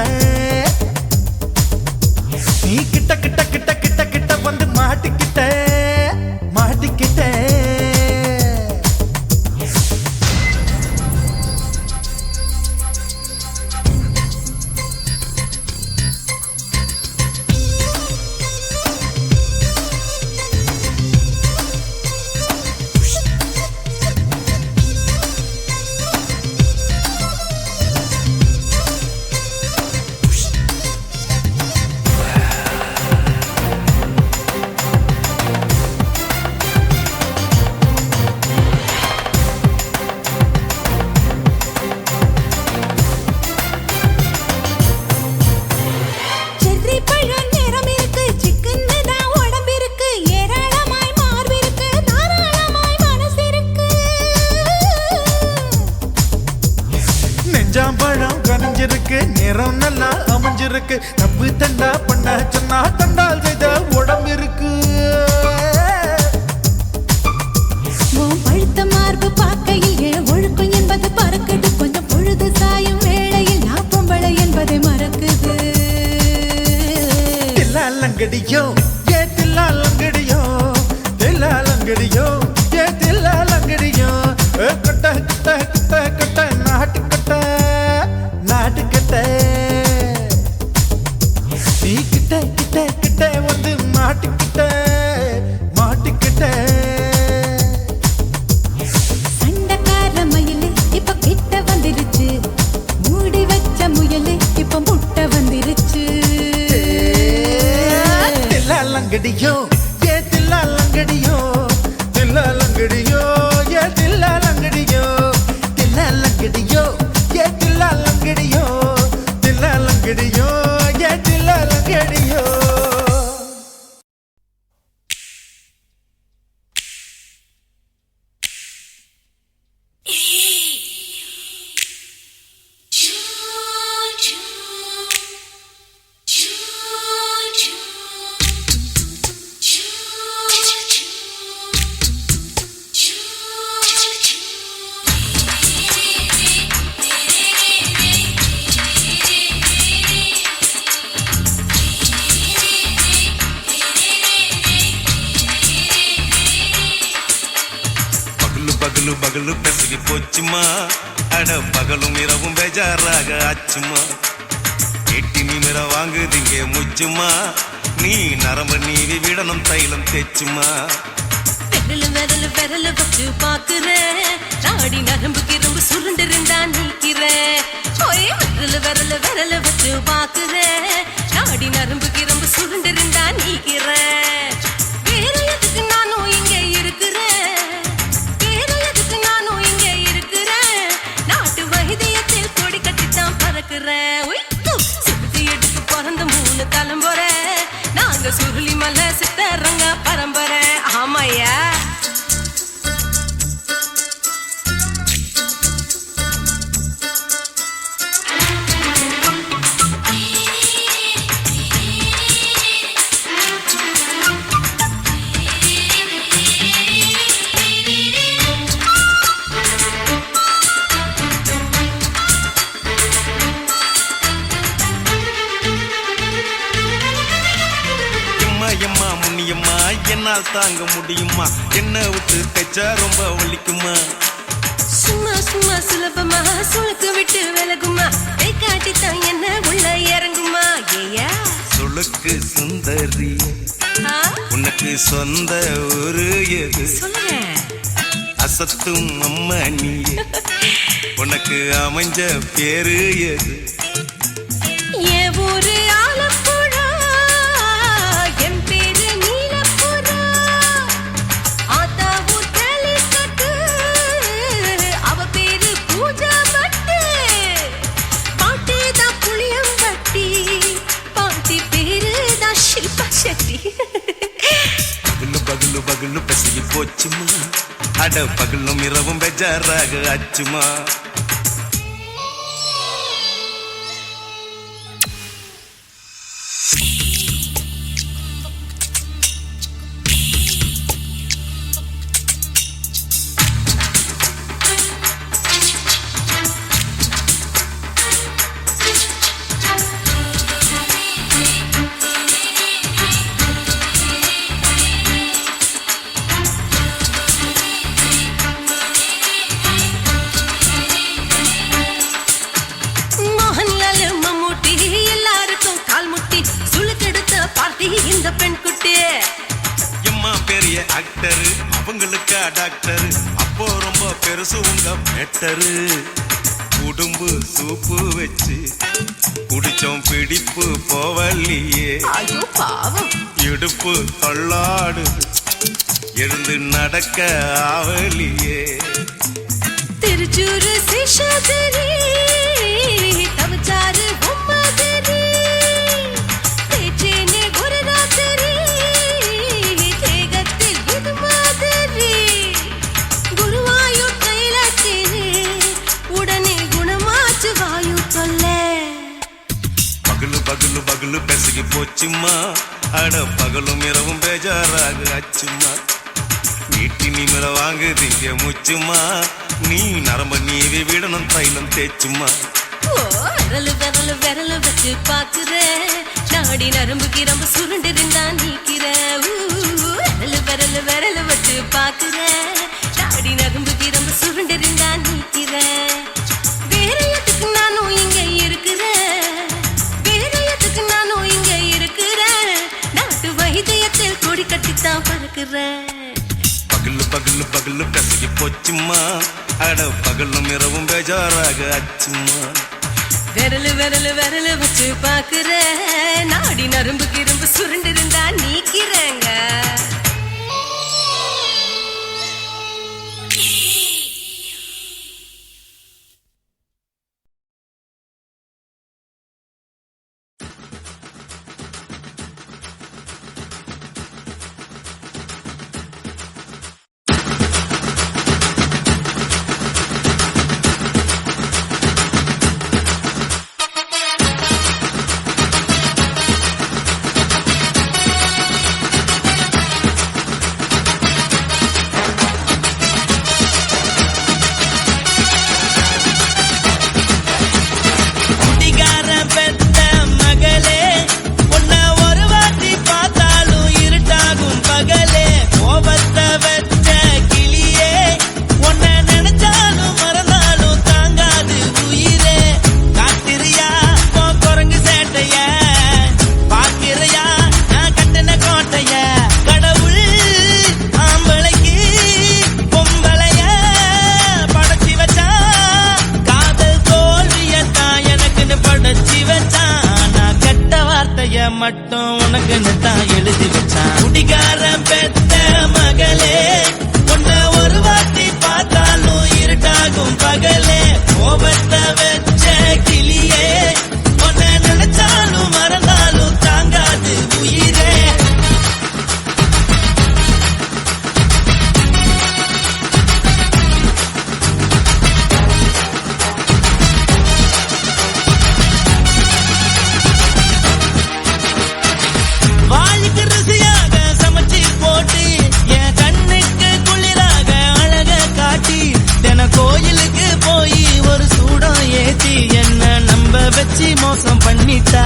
[SPEAKER 11] இருக்கு. தப்பு தண்டா பண்ண சொன்னா தண்டால் செய்த உடம்பு இருக்கு.
[SPEAKER 4] பழுத்த மார்பு பார்க்கையில் என் ஒழுக்கம் என்பது பறக்குது. கொஞ்சம் பொழுது சாயும் வேளையில் நான் பொம்பளை என்பதை மறக்குது.
[SPEAKER 11] தில்லாலங்கடியோ ஏ தில்லாலங்கடியோ, தில்லாலங்கடியோ ஏ தில்லாலங்கடியோ. கட்ட கட்ட கட்ட கட்ட நாட்டு கட்ட நாட்டு கட்ட. நீ கிட்ட கிட்ட கிட்ட வந்து மாட்டிக்கிட்ட மாட்டிக்கிட்ட.
[SPEAKER 4] சண்டைக்கார மயிலு இப்ப கிட்ட வந்துருச்சு. மூடி வச்ச முயலு இப்ப முட்டை வந்துருச்சு.
[SPEAKER 11] தில்லாலங்கடியோ ஏ தில்லாலங்கடியோ, தில்லாலங்கடியோ ஏ தில்லாலங்கடியோ, தில்லாலங்கடியோ ஏ தில்லாலங்கடியோ, தில்லாலங்கடியோ ஏ தில்லாலங்கடியோ.
[SPEAKER 12] பகலு பகலு பெசகி போச்சுமா, அட பகலும் இரவும் பேஜாராக ஆச்சுமா. எட்டி நிமிர வாங்குதிங்க முச்சுமா, நீ நரம்பு நீவி விடணும் தைலம் தேச்சுமா.
[SPEAKER 5] விரலு விரலு விரலு வச்சு பாக்குறேன், நாடி நரம்பு கிரம்பு சுருண்டிருந்தா நீக்கிறேன். விரலு விரலு விரலு வச்சு பாக்குறேன், நாடி நரம்பு கிரம்பு சுருண்டிருந்தா நீக்கிறேன். வேற எதுக்கு நானும் இங்க இருக்கிறேன், வேற எதுக்கு நானும் இங்க இருக்கிறேன். நாட்டு வைத்தியத்தில் கொடி கட்டித்தான் பறக்கிறேன். சுருதி எடுத்து பிறந்த 3 தலைமுறை, நாங்க சுருளி மலை சித்தரங்க பரம்பரை. ஆமாயா
[SPEAKER 12] எம்மா முன்னியம்மா என்னால் தாங்க முடியுமா, என்ன விட்டு தைச்சா ரொம்ப வலிக்குமா.
[SPEAKER 5] சும்மா சும்மா சுலபமா சுளுக்கு விட்டு விலகுமா, கை காட்டித்தான் என்ன உள்ள இறங்குமா. ஏயா
[SPEAKER 12] சுளுக்கு சுந்தரி உனக்கு சொந்த ஒரு எது, அசத்தும் அம்மா நீ உனக்கு அமைஞ்ச பேரு எது.
[SPEAKER 5] என் ஊரு ஆலப்புழா, என் பேரு நீலப்புறா. ஆத்தா ஊர் கேலிக்கட்டு, அவ பேரு பூஜா பட்டு. பாட்டி தான் புளியம்பட்டி, பாட்டி பேரு தான் ஷில்பா செட்டி.
[SPEAKER 12] பகலு பகலு பகலு பசிக்கு போச்சுமா, அட பகலும் இரவும் பெஜாராக ஆச்சுமா.
[SPEAKER 5] இந்த பெண் குட்டி
[SPEAKER 12] எம்மா பெரிய ஆக்டர், அவங்களுக்கா டாக்டர், அப்போ ரொம்ப பெருசு உங்க மேட்டரு. உடும்பு சூப்பு வச்சு குடிச்சோம் பிடிப்பு போவல்லையே.
[SPEAKER 5] ஐயோ பாவம்,
[SPEAKER 12] இடுப்பு தள்ளாடு எழுந்து நடக்க ஆவலியே.
[SPEAKER 5] திருச்சூரு சேஷாதிரி தவச்சாரு பொம்மதிரி, தேச்சேனே ஒரு ராத்திரி தேகத்தில் இது மாதிரி. குருவாயூர் தைலத்தினே உடனே குணமாச்சு வாயு தொல்லை.
[SPEAKER 12] பகலு பகலு பகலு பகலு பெசகி போச்சுமா அட பகலும் இரவும் பேஜாராக அச்சுமா நீட்டி நிமிர வாங்கு திங்க முச்சுமா நீ நரம்ப நீவி விடணும் தைலம் தேச்சுமா
[SPEAKER 5] விரலு விரலு விரலு வச்சு பாக்குறேன் நாடி நரம்பு கிரம்பு சுருண்டு இருந்தா நீக்கிறேன் விரலு விரலு விரலு வச்சு பாக்குறேன் நாடி நரம்பு கிரம்பு சுருண்டு இருந்தா நீக்கிறேன் வேற எதுக்கு நானும் இங்க இருக்கிறேன் வேற எதுக்கு நானும் இங்க இருக்கிறேன் நாட்டு வைத்தியத்தில் கொடி கட்டித்தான் பறக்கிறேன்
[SPEAKER 12] பகலு பகலு பகலு பெசகி போச்சுமா அட பகலும் இரவும் பேஜாராக அச்சுமா
[SPEAKER 5] விரலு விரலு விரலு வச்சு பாக்குறேன் நாடி நரம்பு கிரும்பு சுருண்டு இருந்தா நீக்கிறேங்க
[SPEAKER 13] மட்டும் உனக்குன்னு தான் எழுதி வச்சான் குடிகாரன் பெத்த மகளே உன்னை ஒரு வாட்டி பார்த்தாலும் இருட்டாகும் பகலே கோபத்தை வச்ச கிளியே உன்னை நினைச்சாலும் மறந்தாலும் தாங்காது உயிரே கோயிலுக்கு போய் ஒரு சூடம் ஏத்தி என்ன நம்ப வச்சு மோசம் பண்ணிட்டா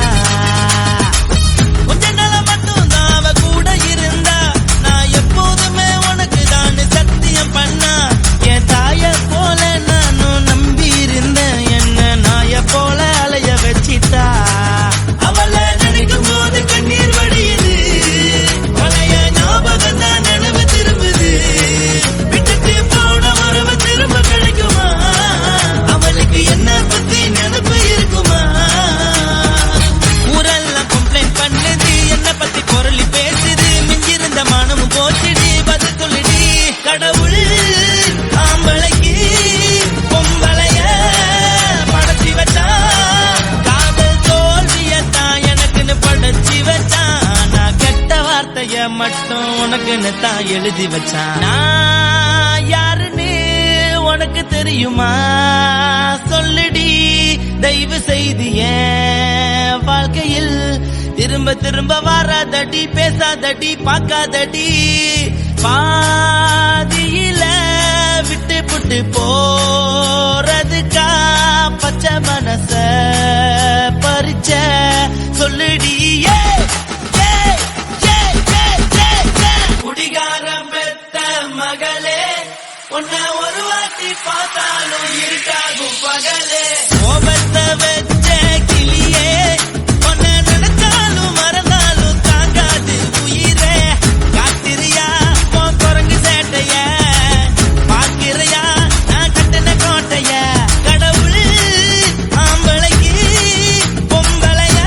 [SPEAKER 13] கொஞ்ச நாள மட்டும் தான் அவ கூட இருந்தா நான் எப்போதுமே உனக்கு தான் சத்தியம் பண்ணா என் தாய போல நானும் நம்பி இருந்தேன் என்ன நாய போல அலைய வச்சிட்டா அவளை நினைக்கும் போது கண்ணீர் வடியுது பழைய ஞாபகம் தான் நினைவு திரும்புது விட்டுட்டு போன உறவு திரும்ப கிடைக்குமா அவளுக்கு என்ன பத்தி நினைப்பு இருக்குமா ஊரெல்லாம் கம்ப்ளைண்ட் பண்ணுது என்ன பத்தி பொருளி பேசுது மிஞ்சிருந்த மானமும் போச்சுடி பதில் சொல்லுடி கடவுள் ஆம்பளைக்கு பொம்பளைய படைச்சி வச்சா காதல் தோல்வியத்தான் எனக்குன்னு படைச்சி வச்சா நான் கெட்ட வார்த்தைய மட்டும் உனக்குன்னு தான் எழுதி வச்சான் நான் யாருன்னு உனக்கு தெரியுமா சொல்லுடி தயவு செய்து என் வாழ்க்கையில் திரும்ப திரும்ப வராதடி பேசாதடி பார்க்காதடி பாதியில விட்டு புட்டு போறதுக்கா பச்சை மனச பறிச்ச சொல்லுடி குடிகாரம் பெத்த மகளே உன்னை ஒரு வாட்டி பார்த்தாலும் இருட்டாகும் பகலே கோபத்தை வச்ச கிளியே உன்னை நினைச்சாலும் மறந்தாலும் தாங்காது உயிரே காத்திரியா உன் குரங்கு சேட்டைய பாக்கிறையா நான் கட்டின கோட்டைய கடவுள் ஆம்பளைக்கு பொம்பளைய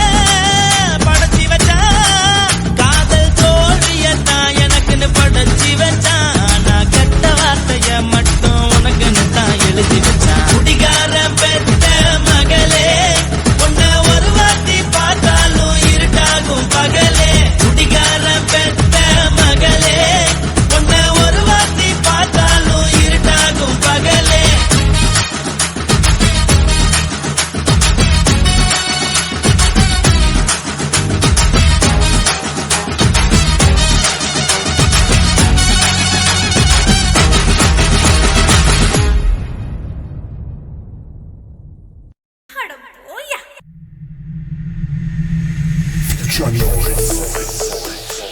[SPEAKER 9] your noise.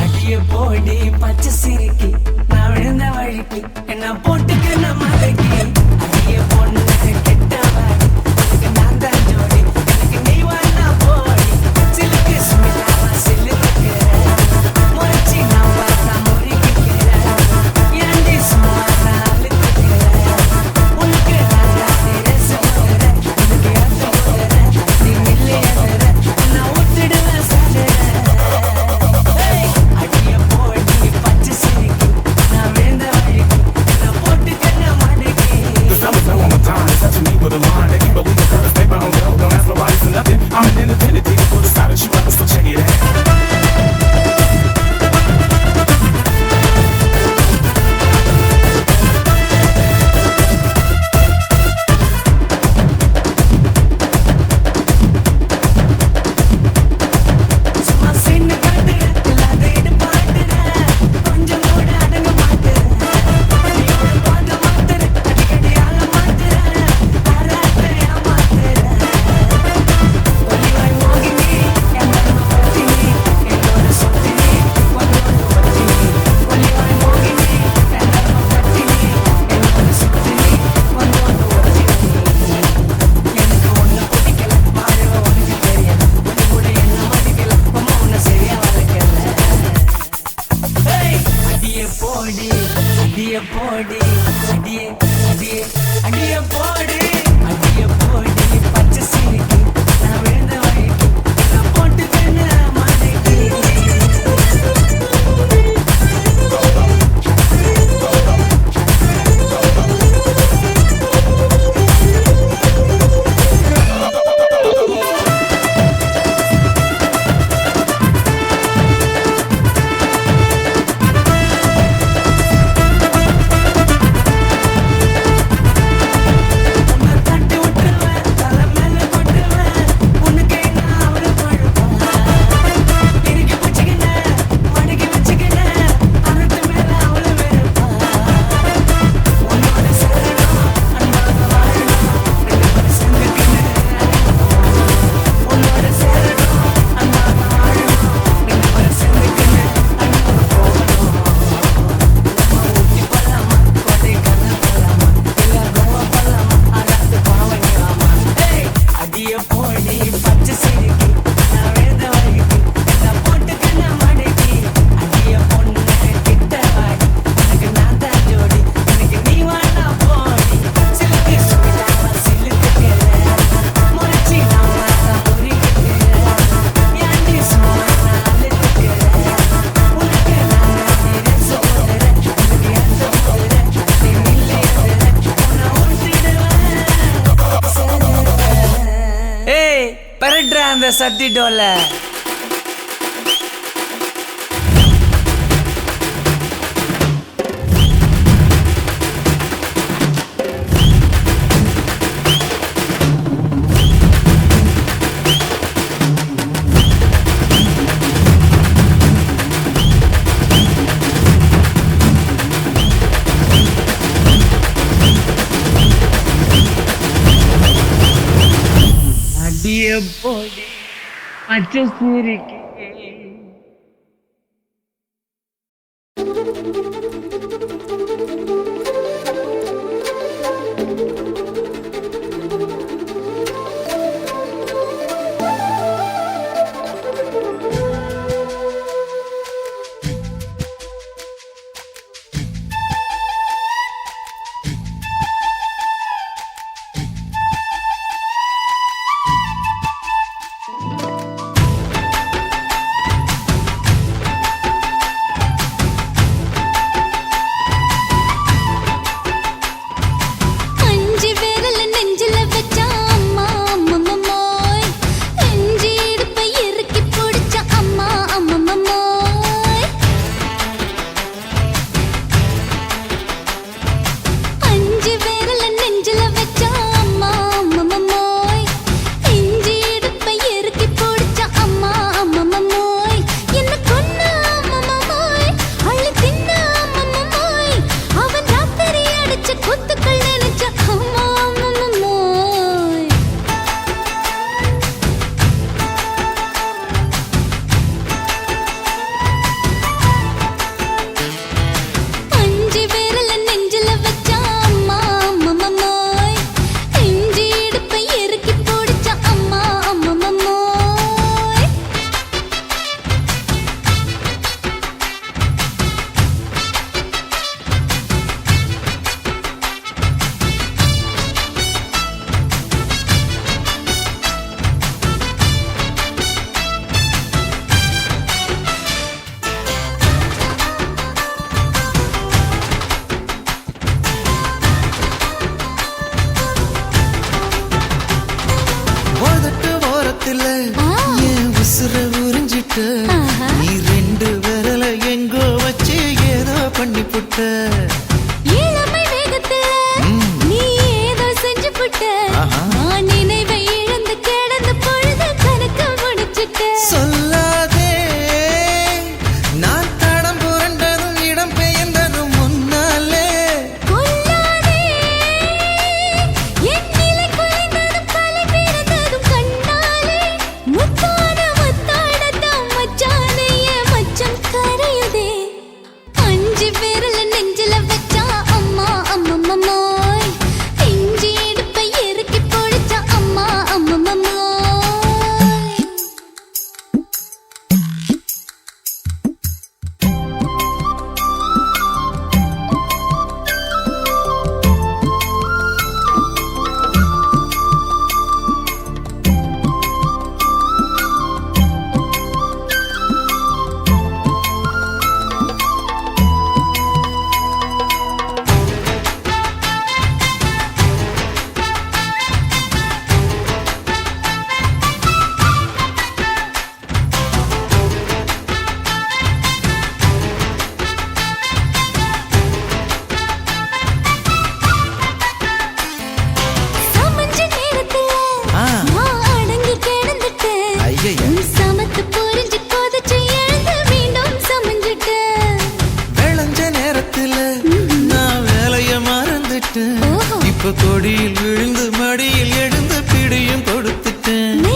[SPEAKER 3] அடிய போடி பச்சை சிரிக்கி நான் விழுந்த வழிக்கு என்ன போட்டுக்க நம்ம அடிய பொண்ணு கெட்டவாடி எனக்கு நான் தான் ஜோடி எனக்கு நீ வாழ போடி சிலுக்கு சுமிதாவா சிலுக்கு முறைச்சி நான் பார்த்தா முறிக்கிறேன் ஏண்டி சும்மா நாளுக்கு உனக்கு நான் தெரிச போகிறேன் எனக்கு ஏற்ற போகிறேன் நீ இல்லையதுற நான் ஒத்துடுவேன் சாடுறேன் அடிய போடி பச்சை சிரிக்கி நான் விழுந்த வழிக்கு என்ன போட்டுக்க நம்ம சும்மா சின்ன காட்டுறேன் இல்லாத இடுப்பாட்டுறேன் கொஞ்சம் கூட அடங்க மாட்டேன் நீயோட பாத மாத்துறேன் அடிக்கடி ஆள மாத்துறேன் ஆராத்தையா மாத்துறேன் ஒளிவாய் மோகினி என்னோட பத்தினி என்னோட சொத்தினி உன்னோட பத்தினி ஒளிவாய் மோகினி என்னோட பத்தினி என்னோட சொத்தினி உன்னோட பத்தினி எனக்கு ஒண்ணு பிடிக்கல மாறுவ உனக்கு தெரியல உனக்கு கூட என்ன மதிக்கல அம்மா உன்னை சரியா வளர்க்கல அடிய போடி அடிய போடி அடிய அடிய அடிய போடி அடிய போடி பச்சை சிரிக்கி நான் விழுந்த வழிக்கு நான் போட்டுக்கன்னு மடைக்கு உன்னை தட்டி விட்டுருவேன் தலை மேல கொட்டுவேன் உனக்கு நான் அவளை பழுப்பேன் இறுக்கி பிடிச்சிக்கினேன் மடக்கி வச்சுக்கினேன் அறுத்து மேல அவளை வெறுப்பேன் உன்னோட சேரணும் அன்பாக வாழணும் ரெண்டு பேரும் சேர்ந்துக்கினேன் உன்னோட சேரணும் அன்பாக வாழணும் ரெண்டு பேரும் சேர்ந்துக்கினேன் அன்போடு போகணும் நம்ம ஊட்டி போலாமா கோட்டை கண்ண போலாமா இல்ல கோவா போலாமா அராத்து பாவங்களாமா அடிய போடி பச்சை சிரிக்கி நான் விழுந்த வழிக்கு என்ன போட்டுக்க மடக்கி அடிய பொண்ணு கிட்ட வாடி எனக்கு நான் தான் ஜோடி எனக்கு நீ வாழ போடி சிலுக்கு சுமிதாவா சிலுக்கு முறைச்சி நான் பார்த்தா முறிக்கிறேன் ஏண்டி சும்மா நாளுக்கு உனக்கு நான் தெரிச போகிறேன் எனக்கு ஏற்ற போகிறேன் நீ இல்லையதுற உன்னை ஒத்துடுவேன் ஏய் பரட்றா அந்த சட்டி டோல அடிய போடி பச்சை சிரிக்கி
[SPEAKER 4] சமத்து புரிஞ்சு கொதிச்சு எழுந்து மீண்டும் சமைஞ்சிட்ட
[SPEAKER 7] விளைஞ்ச நேரத்துல நான் வேலைய மறந்துட்டேன். இப்ப கொடியில் விழுந்து மடியில் எழுந்து பிடியும் கொடுத்துட்டேன்.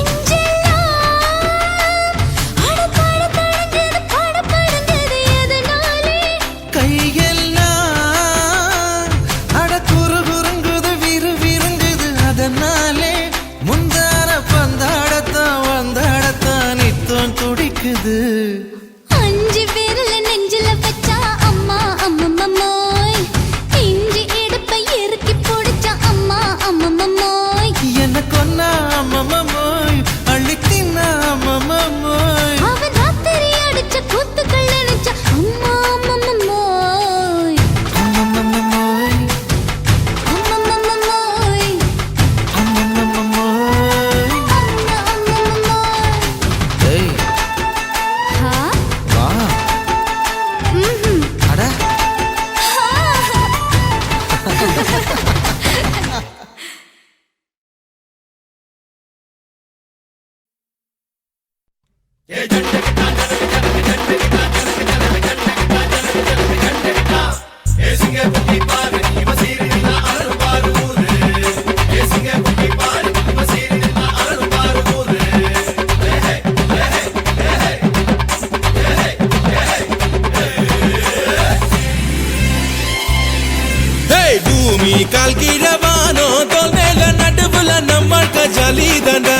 [SPEAKER 7] கையெல்லாம் அட குறு குறுங்குது விறு விருங்குது அதனாலே முந்தான பந்தாடத்தான் வந்தாடத்தான் நித்தம் துடிக்குது.
[SPEAKER 4] 5 பேர்ல நெஞ்சில வச்சா அம்மா அம்மம்மோய் இஞ்சி இடுப்பை இறுக்கி பிடிச்சா அம்மா அம்மம்மோய்
[SPEAKER 7] என்ன கொன்னா அம்மம்மோய் அள்ளி தின்னா அம்மம்மோய்
[SPEAKER 4] அவன் ராத்திரி அடிச்ச கூத்துக்கள் நினைச்ச அம்மா அம்மம்மோய்
[SPEAKER 7] அம்மம்மோய்
[SPEAKER 4] அம்மம்மோய்
[SPEAKER 7] அம்மம்மோய்.
[SPEAKER 4] அம்மம்மோய்
[SPEAKER 7] ஏய்
[SPEAKER 4] ஹா
[SPEAKER 7] வா அட
[SPEAKER 13] பூமி கால் கீழவானோ தோல் மேல நடுவுல நம்மளுக்கு ஜாலி தாண்டா.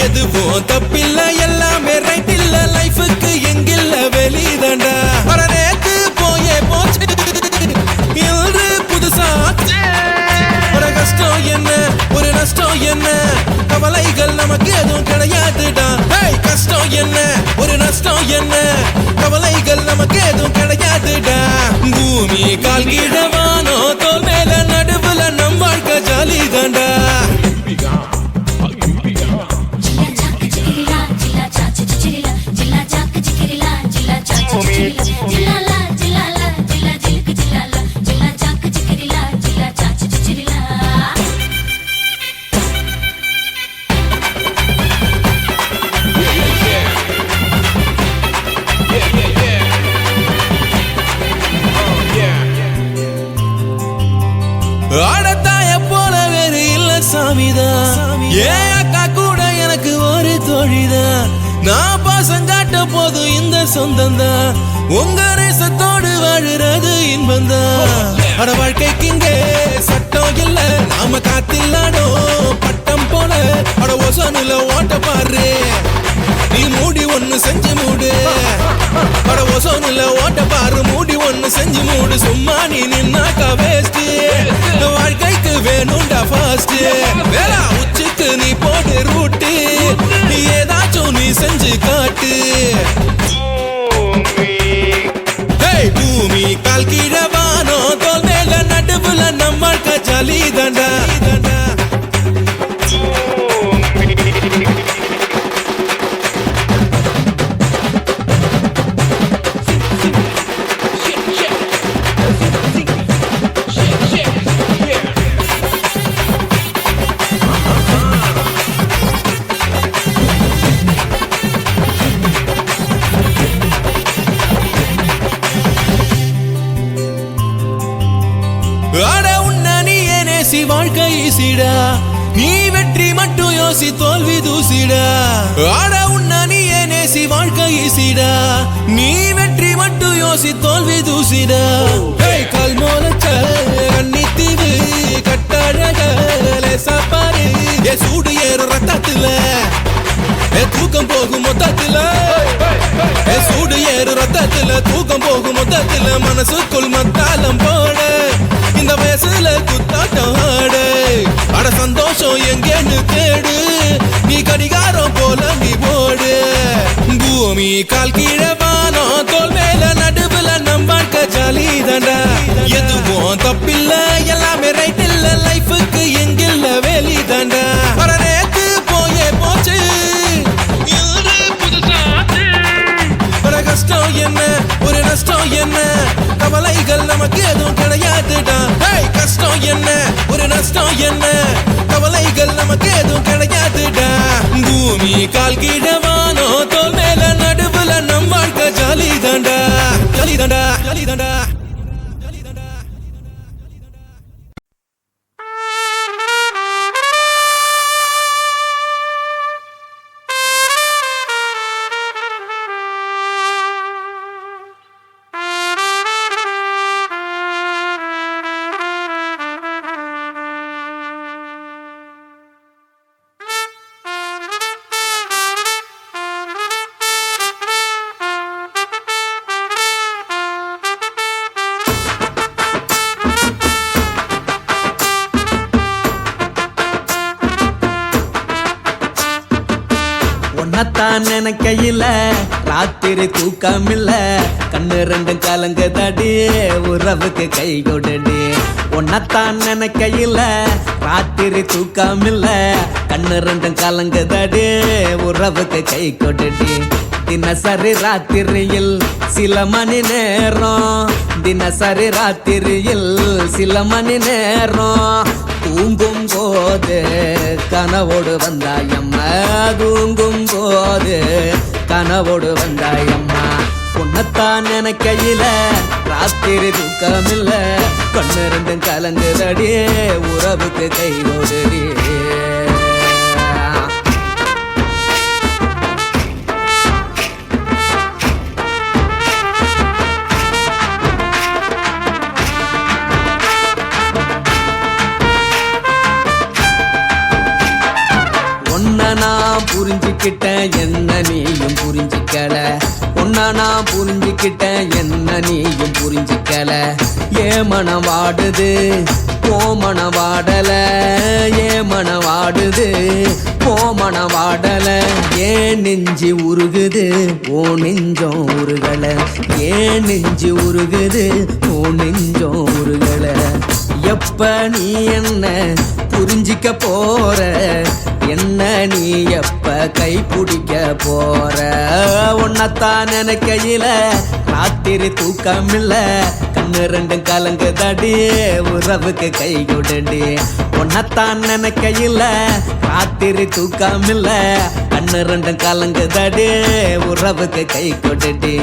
[SPEAKER 13] எதுவும் தப்பில்ல எல்லாமே ரைட் இல்ல லைஃபுக்கு எங்கில்ல வெளிதாண்டா. வர நேத்து போயே போச்சு இன்று புதுசா ஒரு கஷ்டம் என்ன ஒரு நஷ்டம் என்ன கவலைகள் நமக்கு எதுவும் கிடையாதுடா. கஷ்டம் என்ன ஒரு நஷ்டம் என்ன கவலைகள் நமக்கு எதுவும் கிடையாதுடா. பூமி கால் கீழவானோ தோல் மேல நடுவுல நம் வாழ்க்கை ஜாலி தாண்டா. ஆடத்தாய போல வேறு இல்ல சாமிதான். ஏன் அக்கா கூட எனக்கு ஒரு தோழிதான். நான் பாசம் காட்ட போதும் இந்த சொந்தம் தான். உங்க நேசத்தோடு வாழுறது இன்பந்தான். அட வாழ்க்கைக்கு இங்கே சட்டம் இல்ல நாம காத்தில்லாடோ பட்டம் போல அட ஒசனுல ஓட்ட பாரு நீ மூடி ஒண்ணு செஞ்சு மூடு. அட ஒசனுல ஓட்ட பாரு மூடி ஒண்ணு செஞ்சு மூடு. சும்மா நீ நின்னாக்கா வேஸ்ட் வாழ்க்கைக்கு வேணும்டா ஃபாஸ்ட். வேளா உச்சிக்கு நீ போடு ரூட்டு நீ ஏதாச்சும் நீ செஞ்சு காட்டு. பூமி கால் கீழவானோ தோல் மேல நடுவுல நம்மளுக்கு ஜாலி தாண்டா. அட உன்ன நீ நேசி வாழ்க்கை ஈசிடா. நீ வெற்றி மட்டும் யோசி தோல்வி தூசிடா. அட உன்ன நீ நேசி வாழ்க்கை ஈசிடா. நீ வெற்றி மட்டும் யோசி தோல்வி தூசிடா. கால் மோலச்ச கண்ணி தீவு கட்டழக சாப்பாடு ஏ சூடு ஏறு ரத்தத்துல தூக்கம் போகும் மொத்தத்துல. சூடு ஏறு ரத்தத்துல தூக்கம் போகும் மொத்தத்துல. மனசுக்குள் மத்தாலம் போட இந்த வயசுல குத்தாட்டம் ஆடு. அட சந்தோஷம் எங்கேன்னு தேடு நீ கடிகாரம் போல நீ போடு. பூமி கால் கீழவானோ தோல் மேல நடுவுல நம் வாழ்க்கை ஜாலி தாண்டா. எதுவும் தப்பில்ல எல்லாமே ரைட் இல்ல லைஃபுக்கு எங்கில்ல வேலி தாண்டா. வர நேத்து போயே போச்சு கஷ்டம் என்ன ஒரு நஷ்டம் என்ன கவலைகள் நமக்கு எதுவும் கிடையாதுடா. கஷ்டம் என்ன ஒரு நஷ்டம் என்ன கவலைகள் நமக்கு எதுவும் கிடையாதுடா. பூமி கால் கீழவா
[SPEAKER 7] ஜாலிதாண்டா ஜாலிதாண்டா.
[SPEAKER 1] உன்னத்தான் நினைக்கையில ராத்திரி தூக்கமில்ல, கண்ணு ரெண்டும் கலங்குதடி உறவுக்கு கை கொடுடி. உன்னத்தான் நினைக்கையில ராத்திரி தூக்கமில்ல, கண்ணு ரெண்டும் கலங்குதடி உறவுக்கு கை கொடுடி. தினசரி ராத்திரியில் சில மணி நேரம், தினசரி ராத்திரியில் சில மணி நேரம் தூங்கும் போது கனவோடு வந்தாயம்மா, தூங்கும் போது கனவோடு வந்தாயம்மா. உன்னத்தான் நினைக்கையில ராத்திரி தூக்கமில்ல, கண்ணு ரெண்டும் கலங்குதடி உறவுக்கு கை கொடுடி. நான் புரிஞ்சுக்கிட்டேன் என்ன நீயும் புரிஞ்சிக்கல, உன்ன நான் புரிஞ்சுக்கிட்டேன் என்ன நீயும் புரிஞ்சிக்கல. ஏன் மனம் வாடுது போ மனம் வாடல, ஏன் மனம் வாடுது போ மனம் வாடல. ஏன் நெஞ்சு உருகுது ஓ நெஞ்சம் உருகல, ஏன் நெஞ்சு உருகுது ஓ நெஞ்சம் உருகல. எப்ப நீ என்ன புரிஞ்சிக்க போற, என்ன நீ எப்ப கை பிடிக்க போற. உன்னத்தான் நினைக்கையில ராத்திரி தூக்கமில்ல, கண்ணு ரெண்டும் கலங்குதடி உறவுக்கு கை கொடுடி. உன்னத்தான் நினைக்கையில ராத்திரி தூக்கமில்ல, கண்ணு ரெண்டும் கலங்குதடி உறவுக்கு கை கொடுடி.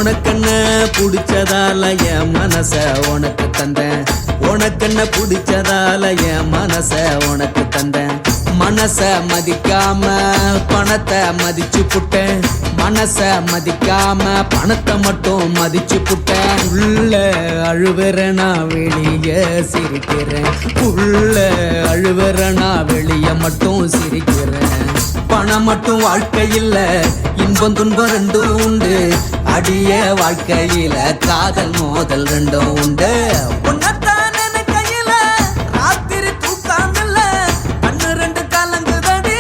[SPEAKER 1] உனக்கென்ன பிடிச்சதால என் மனச உனக்கு தந்தேன், உனக்கென்ன பிடிச்சதால என் மனச உனக்கு தந்தேன். மனச மதிக்காம பணத்தை மதிச்சு புட்டேன், மனச மதிக்காம பணத்தை மட்டும் மதிச்சு புட்டேன். உள்ள அழுவுற நான் வெளிய சிரிக்கிறேன், உள்ள அழுவுற நான் வெளிய மட்டும் சிரிக்கிறேன். பணம் மட்டும் வாழ்க்கையில் இன்பம் துன்பம் ரெண்டும் உண்டு, அடிய வாழ்க்கையில காதல் மோதல் ரெண்டும் உண்டு. உன்னத்தான் நினைக்கையில ராத்திரி தூக்கமில்ல, கண்ணு ரெண்டு கலங்குதடி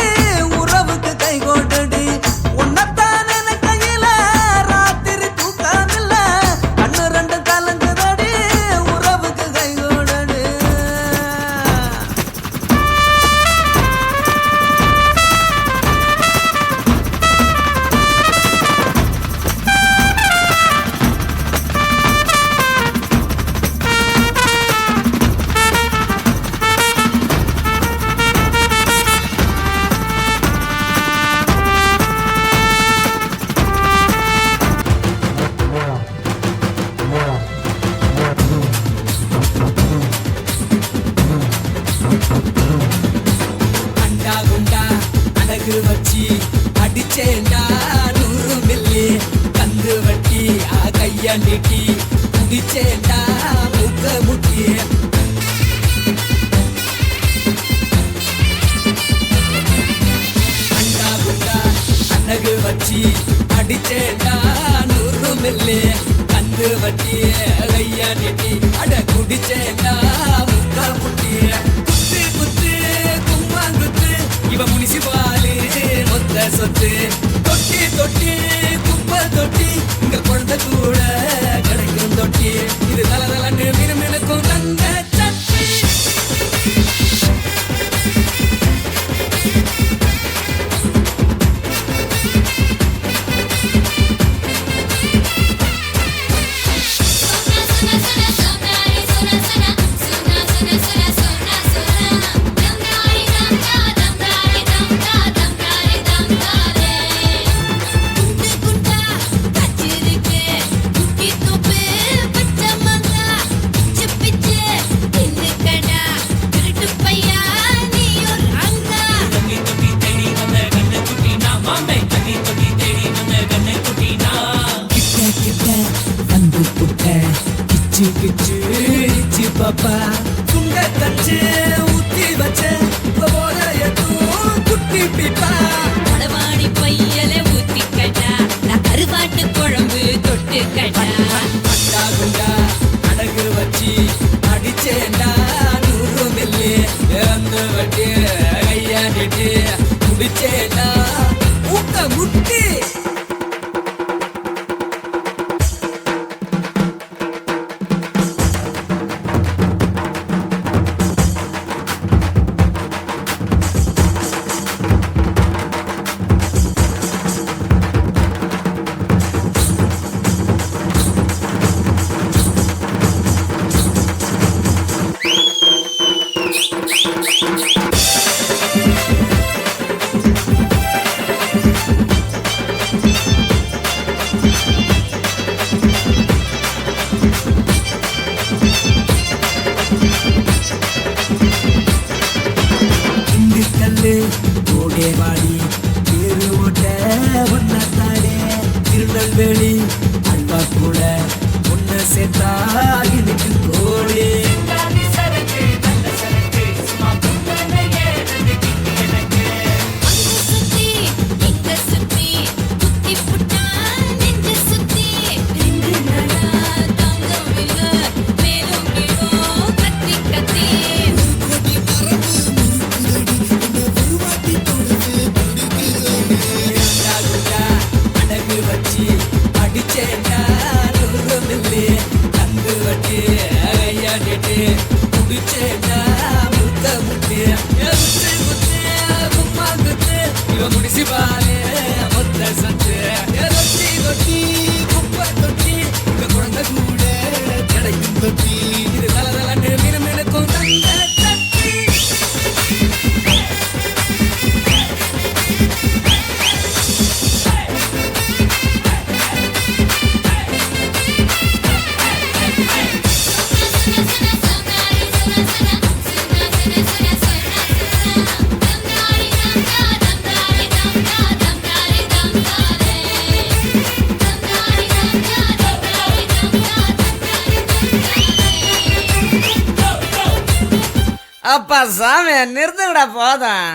[SPEAKER 1] உறவுக்கு கை கொடுடி. உன்னத்தான் நினைக்கையில ராத்திரி தூக்கமில்ல, கண்ணு ரெண்டு கலங்குதடி உறவுக்கு கை கொடுடி. அண்டா குண்டா அழகு வச்சி அடிச்சேண்டா 100 மில்லி, கந்து வட்டி கைய நீட்டி குடிச்சேண்டா முக்க முட்டி. அண்டா குண்டா அழகு வச்சி அடிச்சேண்டா 100 மில்லி, கந்து வட்டி கைய நீட்டி அட குடிச்சேண்டா முக்க முட்டி. குத்து குத்து கும்மாங்குத்து இவ முனிசிபாலு மொத்த சொத்து, தொட்டி தொட்டி குப்பை தொட்டி இங்க குழந்தை கூட கிடைக்கும் தொட்டி. இது தலதலன்னு மினுமினுக்கும் தங்க சட்டி. கிட்ட கிட்ட வந்து புட்ட கிச்சு கிச்சு இச்சி பாப்பா சுண்ட தச்சு ஊத்தி வச்ச குட்டி பிப்பா
[SPEAKER 5] மடவாடி பையல ஊத்தி கட்டா நான் கருவாட்டு குழம்பு தொட்டு கட்டா
[SPEAKER 1] அண்டா குண்டா அடகு வச்சு அடிச்சேண்டா 100 மில்லி இறந்து வட்டி கையாடிட்டு குடிச்சேண்டா ஊக்க முட்டி கல்லு கோடேவாடி பேரு ஓட்ட ஒன்னாத்தாடே திருநெல்வேலி அல்வா கூட ஒன்ன சேர்த்தா எனக்கு கோடி
[SPEAKER 5] சுத்தி இங்க சுத்தி குத்தி புட்டா நெஞ்சு சுத்தி ரெண்டு நாளா தாங்கவில்ல மேலும் கீழும் கத்தி கத்தி
[SPEAKER 1] அடகு வச்சு அடிச்சேண்டா 100 மில்லி கந்து வட்டி கையாடிட்டு குடிச்சேண்டா முக்க முட்டி குத்து குத்து கும்மா குத்து இவன் குடிசி பாலே மொத்த சத்து ரொட்டி ரொட்டி குப்பை தொட்டி இவ குழந்தை கூட கிடைக்கும் தொட்டி இது தலதலன்னு மினுமினுக்கும் தங்க தட்டி அப்பா சாமி நிறுத்துங்கடா போதும்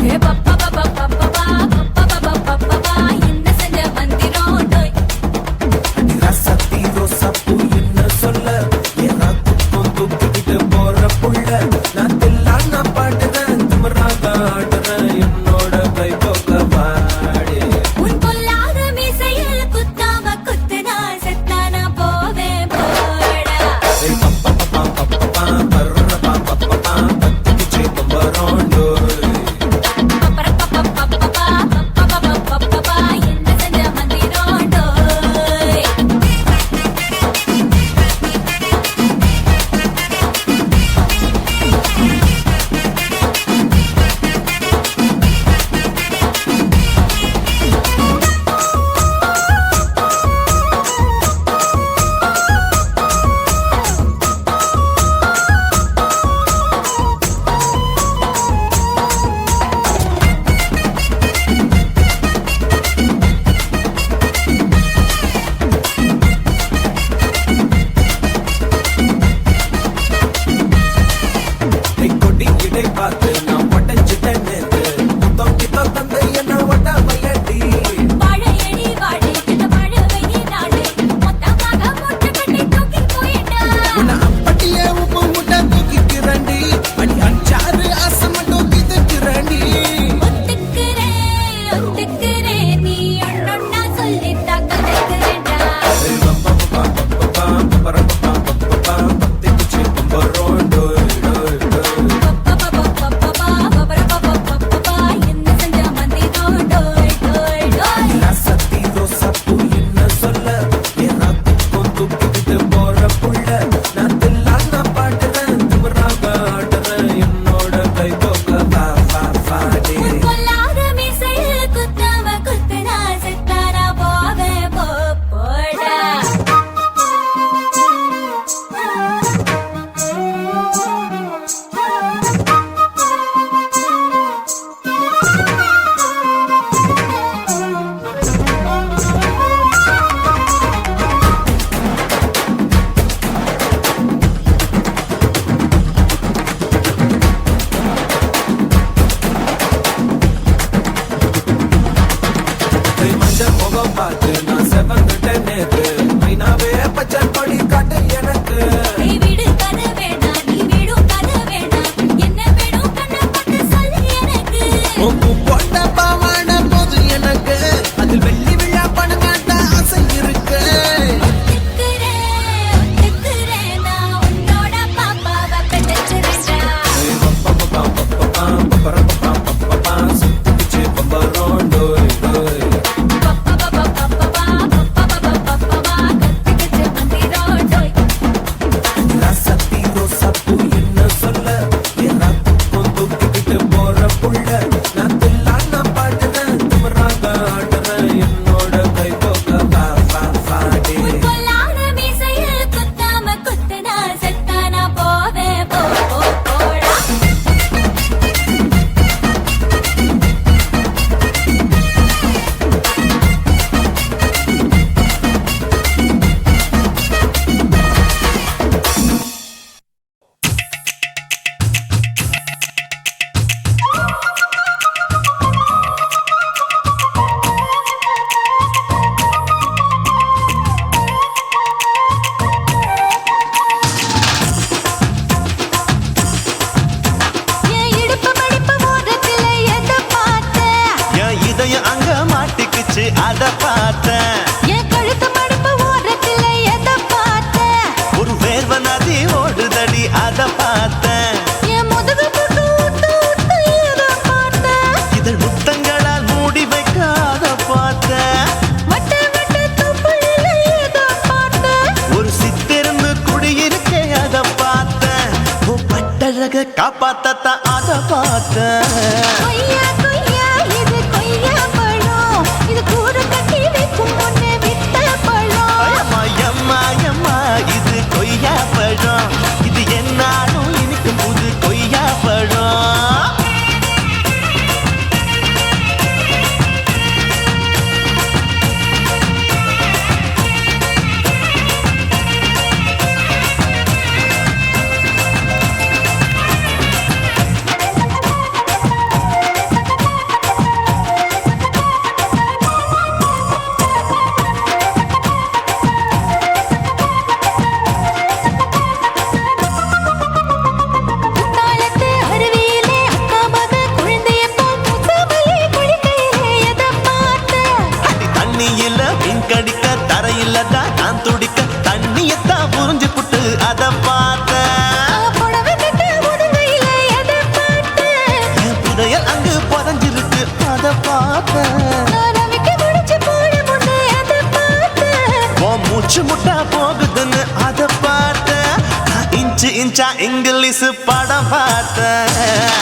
[SPEAKER 5] ஏ பப்பா பப்பா பப்பா பப்பா பப்பா பப்பா என்ன செஞ்ச வந்திரோம் டோய்
[SPEAKER 7] ரசத்தி ரோசப்பூ என்ன சொல்ல ஏன்னா துக்கம் தூக்கிட்டு போற புள்ள நான் தில்லான பாடுறேன் திமிராக ஆடுறேன் என்னோட கை போக்க பாடு
[SPEAKER 5] உன் பொல்லாத மீசையில் குத்தாம குத்துனா செத்தானா போவேன் போடா
[SPEAKER 7] பத்திக்கு பம்பரோண்டோ
[SPEAKER 5] பப்பா என்ன செஞ்ச வந்திரோம் டோய்
[SPEAKER 7] கொடி இடை பார்த்து நான் ஒட்டஞ்சிட்டேன் நேத்து முத்தம் கிட்ட தந்தை என்ன ஒட்டாமையடி
[SPEAKER 5] வாழையடி வாழை இந்த வாழவை நீ நாடு மொத்தமாக முட்டை கட்டி தூக்கி போயிட்டா
[SPEAKER 7] உன்னை அப்பட்டியே உப்பு முட்டை தூக்கிக்கிறண்டி அடி அஞ்சாறு ஆசை மட்டும் கிதுக்கிறண்டி
[SPEAKER 5] ஒத்துக்கிறேன் நீ ஒன்னொன்னா சொல்லித்தா கதைக்கிறேன்டா
[SPEAKER 7] பத்திக்கு பம்பரோண்டோ
[SPEAKER 5] பப்பா என்ன செஞ்ச வந்திரோம் டோய் டோய்
[SPEAKER 1] மஞ்சள் முகம் பார்த்து நான் செவந்துட்டேன் நேத்து மைனாவே பச்சை கொடி காட்டு எனக்கு
[SPEAKER 4] நீ வீடு கதை வேணாம் நீ வீடும் கதை வேணாம் என்ன வேணும் கண்ணை பார்த்து சொல்லு எனக்கு
[SPEAKER 1] உப்பு போட்ட பாவாடை போது எனக்கு அதில் வெள்ளி விழா பணம் காட்ட ஆசை இருக்கு
[SPEAKER 4] ஒத்துக்கிறேன் நான் உன்னோட பாப்பாவை பெற்றேன்டா
[SPEAKER 1] சுத்திச்சு பம்பரோம் டோய் டோய் சத்தி ரோசாப்பூ என்ன சொல்ல எல்லாத்துக்கும் தூக்கிக்கிட்டு போற புள்ள நான் தில்லான பாடுறேன் திமிராக ஆடுறேன் என்னோட கை போக்க வா வா வாடி
[SPEAKER 4] பொல்லாத மீசையில் குத்தாம குத்துனா செத்தானா போவேன் போ போ போடா என் இடுப்பு மடிப்பு ஓரத்துல எதை பார்த்தேன்
[SPEAKER 13] என் இதயம் அங்க மாட்டிக்குச்சு அத பார்த்தேன்
[SPEAKER 4] என் கழுத்து மடிப்பு ஓரத்துல எதை பார்த்தேன்
[SPEAKER 13] ஒரு வேர்வ நதி ஓடுதடி அத பார்த்தேன்
[SPEAKER 4] என் முதுகு போட்டு ஊத்து ஊத்து எதை பார்த்தேன்
[SPEAKER 13] இதழ் முத்தங்களால் மூடி வைக்க அத பார்த்தேன்
[SPEAKER 4] வட்ட வட்ட தொப்புளில எதை பார்த்தேன்
[SPEAKER 13] ஒரு சித்திருந்து குடியிருக்கே அத பார்த்தேன் ஓ பட்டழக காப்பாத்தத்தான் அத பார்த்தேன்
[SPEAKER 4] கொய்யா கொய்யா இது கொய்யா பழம் இது கூட கட்டி வைக்கும் முன்னே வித்த பழம்
[SPEAKER 13] அம்மா எம்மா எம்மா இது கொய்யா பழம் இது என்னாலும் எனக்கு புது கொய்யா பழம்
[SPEAKER 4] குத்தாலத்து அருவியிலே அக்கா மக குழந்தைய போல் முத்தமல்லி குளிக்கையிலே எதை பார்த்தேன்
[SPEAKER 13] அடி தண்ணியில மீன் கடிக்க தரையில தான் நான் துடிக்க தண்ணியத்தான் புரிஞ்சு புட்டு அத பார்த்தேன்
[SPEAKER 4] புடவை கட்ட முதுகையிலே எதை பார்த்தேன்
[SPEAKER 13] என் புதையல் அங்கு புதஞ்சிருக்கு அத பார்த்தேன்
[SPEAKER 4] நான் ரவிக்கு முடிச்சு போட முன்னே எதை பார்த்தேன்
[SPEAKER 13] உன் மூச்சு முட்டா போகுதுன்னு அத பார்த்தேன் நான் இன்ச்சு இன்ச்சா இங்கிலீஷ் படம் பார்த்தேன்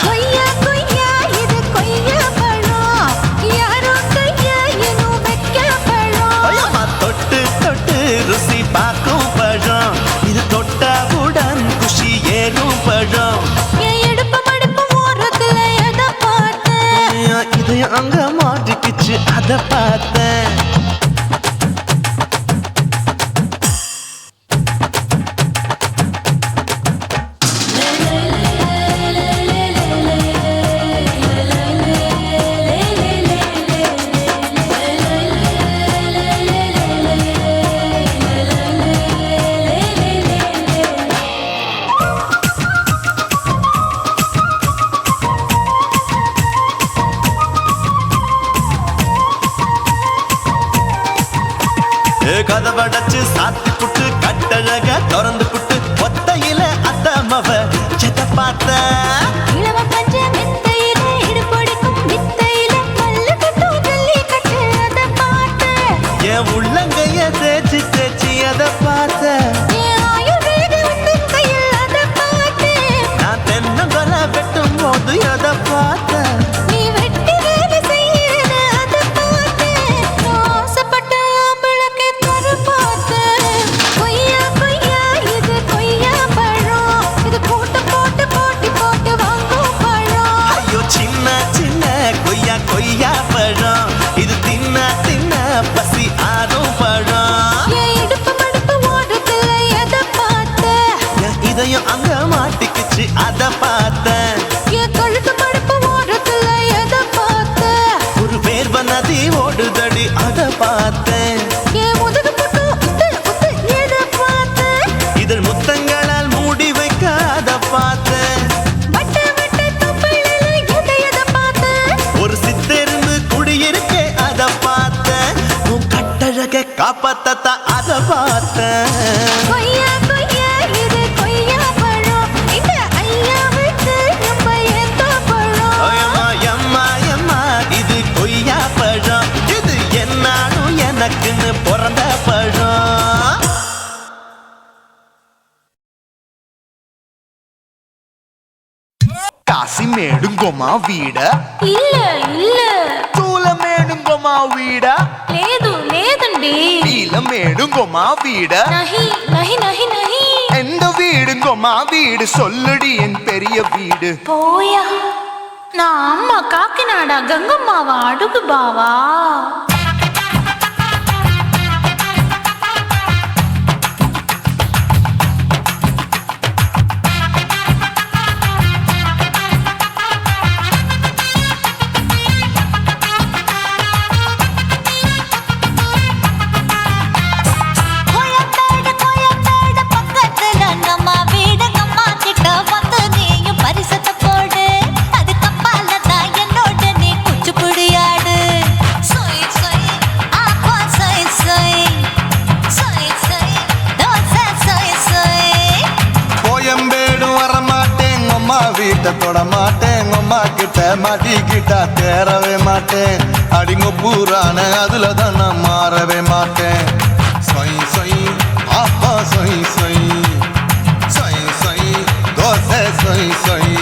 [SPEAKER 4] கொய்யா கொய்யா இது கொய்யா பழம் யாரோ கையா இன்னும் வைக்க பழம்
[SPEAKER 13] ஐயம்மா தொட்டு தொட்டு ருசி பார்க்கும் பழம் இது தொட்டவுடன் குஷி ஏறும் பழம்
[SPEAKER 4] என் இடுப்பு மடிப்பு ஓரத்துல எதை பார்த்தேன்
[SPEAKER 13] என் இதயம் அங்க மாட்டிக்கிச்சு அத பார்த்தேன் கதவடைச்சு சாத்தி புட்டு கட்டழக திறந்து புட்டு ஒத்தையில அத்தமவ எதை பார்த்த
[SPEAKER 4] இளவ பஞ்ச மெத்தையில இடுப்பொடிக்கும் வித்தையில பல்லு கட்டும் ஜல்லி கட்டு அதை பார்த்தேன்
[SPEAKER 13] என் உள்ளங்கைய தேய்ச்சி தேய்ச்சி அதை பார்த்த
[SPEAKER 4] என் ஆயுர்வேத உந்தன் கையில் அதை பார்த்தேன்
[SPEAKER 13] நான் தென்னங்கொலை வெட்டும் போது எதை பார்த்த
[SPEAKER 4] நீ வெட்டி வேலை செய்யறது அதை பார்த்தேன் நான் ஆசைப்பட்ட ஆம்பளுக்கு தர பார்த்தேன் கொய்யா கொய்யா இது கொய்யா பழம் இது போட்டு போட்டு போட்டி போட்டு வாங்கும் பழம்
[SPEAKER 13] ஐயோ சின்ன சின்ன கொய்யா கொய்யா பழம் இது தின்ன தின்ன பசி ஆறும் பழம்
[SPEAKER 4] என் இடுப்பு மடுப்பு ஓடுறதுல எதை பார்த்தேன்
[SPEAKER 13] என் இதயம் அங்க மாட்டிக்கிச்சு அத பார்த்தேன்
[SPEAKER 4] என் கழுத்து மடுப்பு ஓடுறதுல எதை பார்த்தேன்
[SPEAKER 13] ஒரு வேர்வ நதி ஓடுதடி
[SPEAKER 7] அத பார்த்தேன்.
[SPEAKER 4] என் முதுகு புட்டு உத்து உத்து எதை பார்த்தேன்?
[SPEAKER 7] இதழ் முத்தங்களால் மூடி வைக்க அத பார்த்தேன்.
[SPEAKER 4] வட்ட வட்ட தொப்பையில எதை பார்த்தேன்?
[SPEAKER 7] ஒரு சித்தெரும்பு குடியிருக்கே அத பார்த்தேன். உன் கட்டழக காப்பாத்தத்தான் அத பார்த்தேன்.
[SPEAKER 4] கொய்யா கொய்யா இது கொய்யா பழம், இந்த ஐயாவுக்கு நம்ம எந்த பழம்?
[SPEAKER 7] அம்மா அம்மா அம்மா இது கொய்யா பழம், இது என்னாலும் எனக்குன்னு பிறந்த பழம். காசி மேடுங்கோமா வீட
[SPEAKER 4] இல்ல இல்ல
[SPEAKER 7] தூல மேடுங்கோமா வீட
[SPEAKER 4] లేదు లేదండి.
[SPEAKER 7] நீல மேடுங்கோமா வீட
[SPEAKER 4] నహి నహి నహి నహి.
[SPEAKER 7] எந்த வீடுங்கோமா வீடு சொல்லுடி என் பெரிய வீடு.
[SPEAKER 4] పోయా నా అమ్మ కాకినాడ గంగమ్మావా అడుగు బావా.
[SPEAKER 5] கோயம்பேடு கோயம்பேடு பக்கத்துல நம்ம வீடு, அம்மா கிட்ட வந்து நீயும் பரிசத்தை போடு. அது கப்பால தான் என்னோட நீ குச்சிப்புடியாடு. சொய் சொய் ஆப்பா சொய் சொய் சொய் சொய் தோசை சொய் சொய்.
[SPEAKER 7] கோயம்பேடு வரமாட்டேன், அம்மா வீட்டை தொட மாட்டேன். அம்மா கிட்ட மாட்டிக்கிட்டா தேரவே மாட்டேன். அடிங்க பூரான அதுல தான் நான் மாறவே மாட்டேன். சொய் சொய் ஆப்பா சொய் சொய் சொய் சொய் தோசை சொய் சொய்.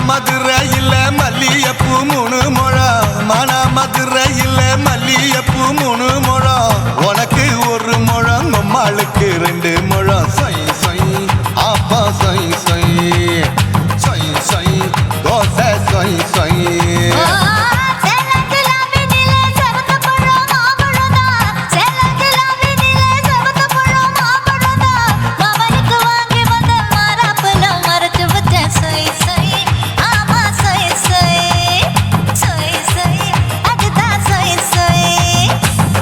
[SPEAKER 7] மதுரையில் மல்லியப்பூ 3 முழம், மன மதுரையில் மல்லியப்பூ 3 முழம். உனக்கு 1 முழம், அம்மாளுக்கு 2 முழம். சொய் சொய் ஆப்பா சொய் சொய் சொய் சொய் தோசை சொய் சொய்.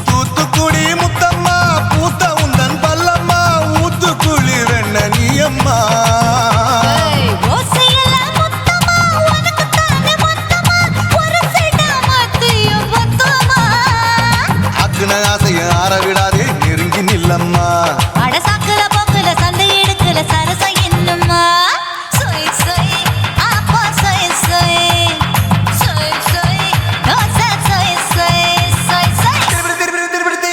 [SPEAKER 7] தூத்துக்குடி முத்தம்மா பூத்த உந்தன் பல்லம்மா, ஊத்துக்குழி வெண்ண நீயம்மா. அக்குன ஆசைய ஆற விடாதே நெருங்கி நில்லம்மா.
[SPEAKER 5] அடசாக்குல போக்குல சந்தை எடுக்கல சரசம் என்னம்மா. சொய் சொய் ஆப்பா சொய் சொய் சொய் சொய் தோசை சொய் சொய் சொய் சொய்.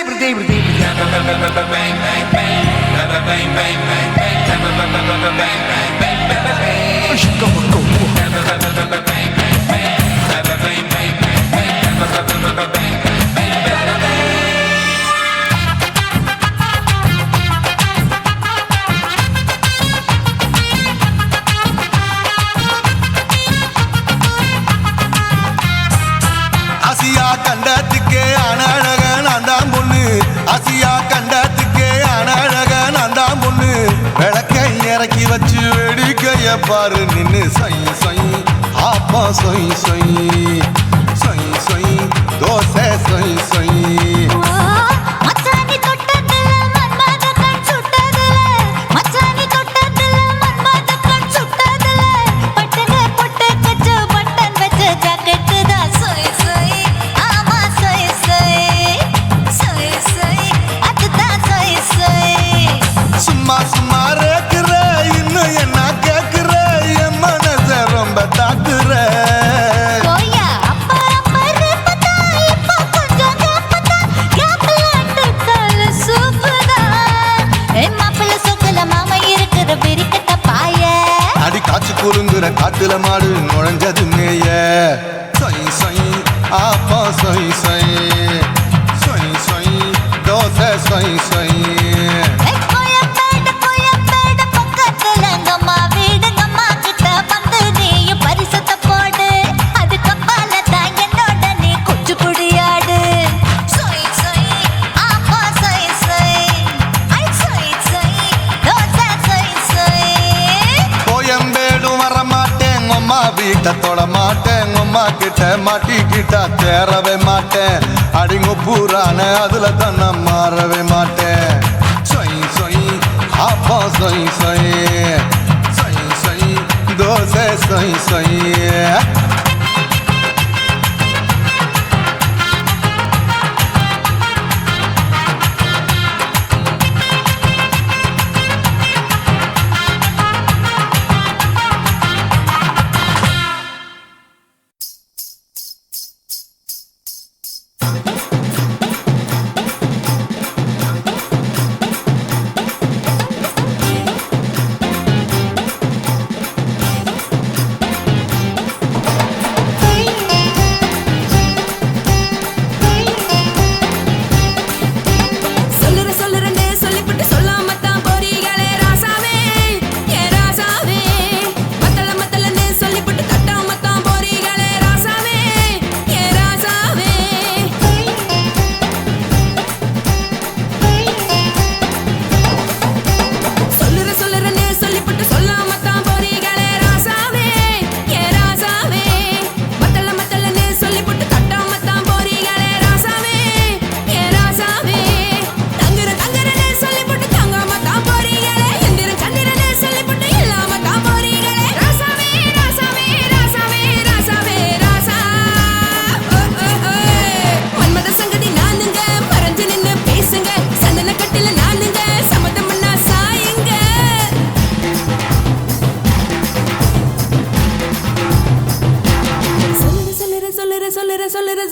[SPEAKER 7] ஆசியா கண்டத்துக்கே அனழக நான் தான் பொண்ணு. ஆசியா கண்டத்துக்கே அனழக நான் தான் பொண்ணு. விளக்கை இறக்கி வச்சு வேடிக்கைய பாரு நின்னு. சொய் சொய் ஆப்பா சொய் சொய் சொய் சொய் தோசை சொய் சொய்.
[SPEAKER 5] மச்சானி தொட்டதுல மன்மத கண் சுட்டதுல, மச்சானி தொட்டதுல மன்மத கண் சுட்டதுல. பட்டன பொட்டு கச்சு பட்டன் வச்ச ஜாக்கெட்டு தான். சொய் சொய் ஆமா சொய் சொய் சொய் சொய் அதுதான் சொய் சொய்.
[SPEAKER 7] சும்மா சும்மா ரேக்குற இன்னும் என்ன கேக்குற, என் மனச ரொம்ப தாக்குற.
[SPEAKER 5] கோயா அப்பா அப்பா ரப்பதா இப்ப கொஞ்சம் ரப்பதா கேப்லாட்டு கால சூப்பரா. என் மாப்பிள்ள சொக்கல மாமா இருக்கிற பெரிக்கட்ட பாய.
[SPEAKER 7] அடி காய்ச்சி குறுங்குற காட்டுல மாடு நுழைஞ்சது மேய. சொய் சொய் ஆப்பா சொய் சொய் சொய் சொய் தோசை சொய் சொய்.
[SPEAKER 5] கோயம்பேடு கோயம்பேடு பக்கத்துல எங்கம்மா வீடு, அம்மா கிட்ட வந்து நீ
[SPEAKER 14] வீட்டை தொட மாட்டேன் அம்மா கிட்ட மாட்டிக்கிட்டா தேரவே மாட்டேன் அடிங்க பூரான அதுல தான் நான் மாறவே மாட்டேன் சொய் சொய் அப்பா சொய் சொய் சொய் சொய் தோசை சொய் சொய்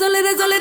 [SPEAKER 5] சொல்லுற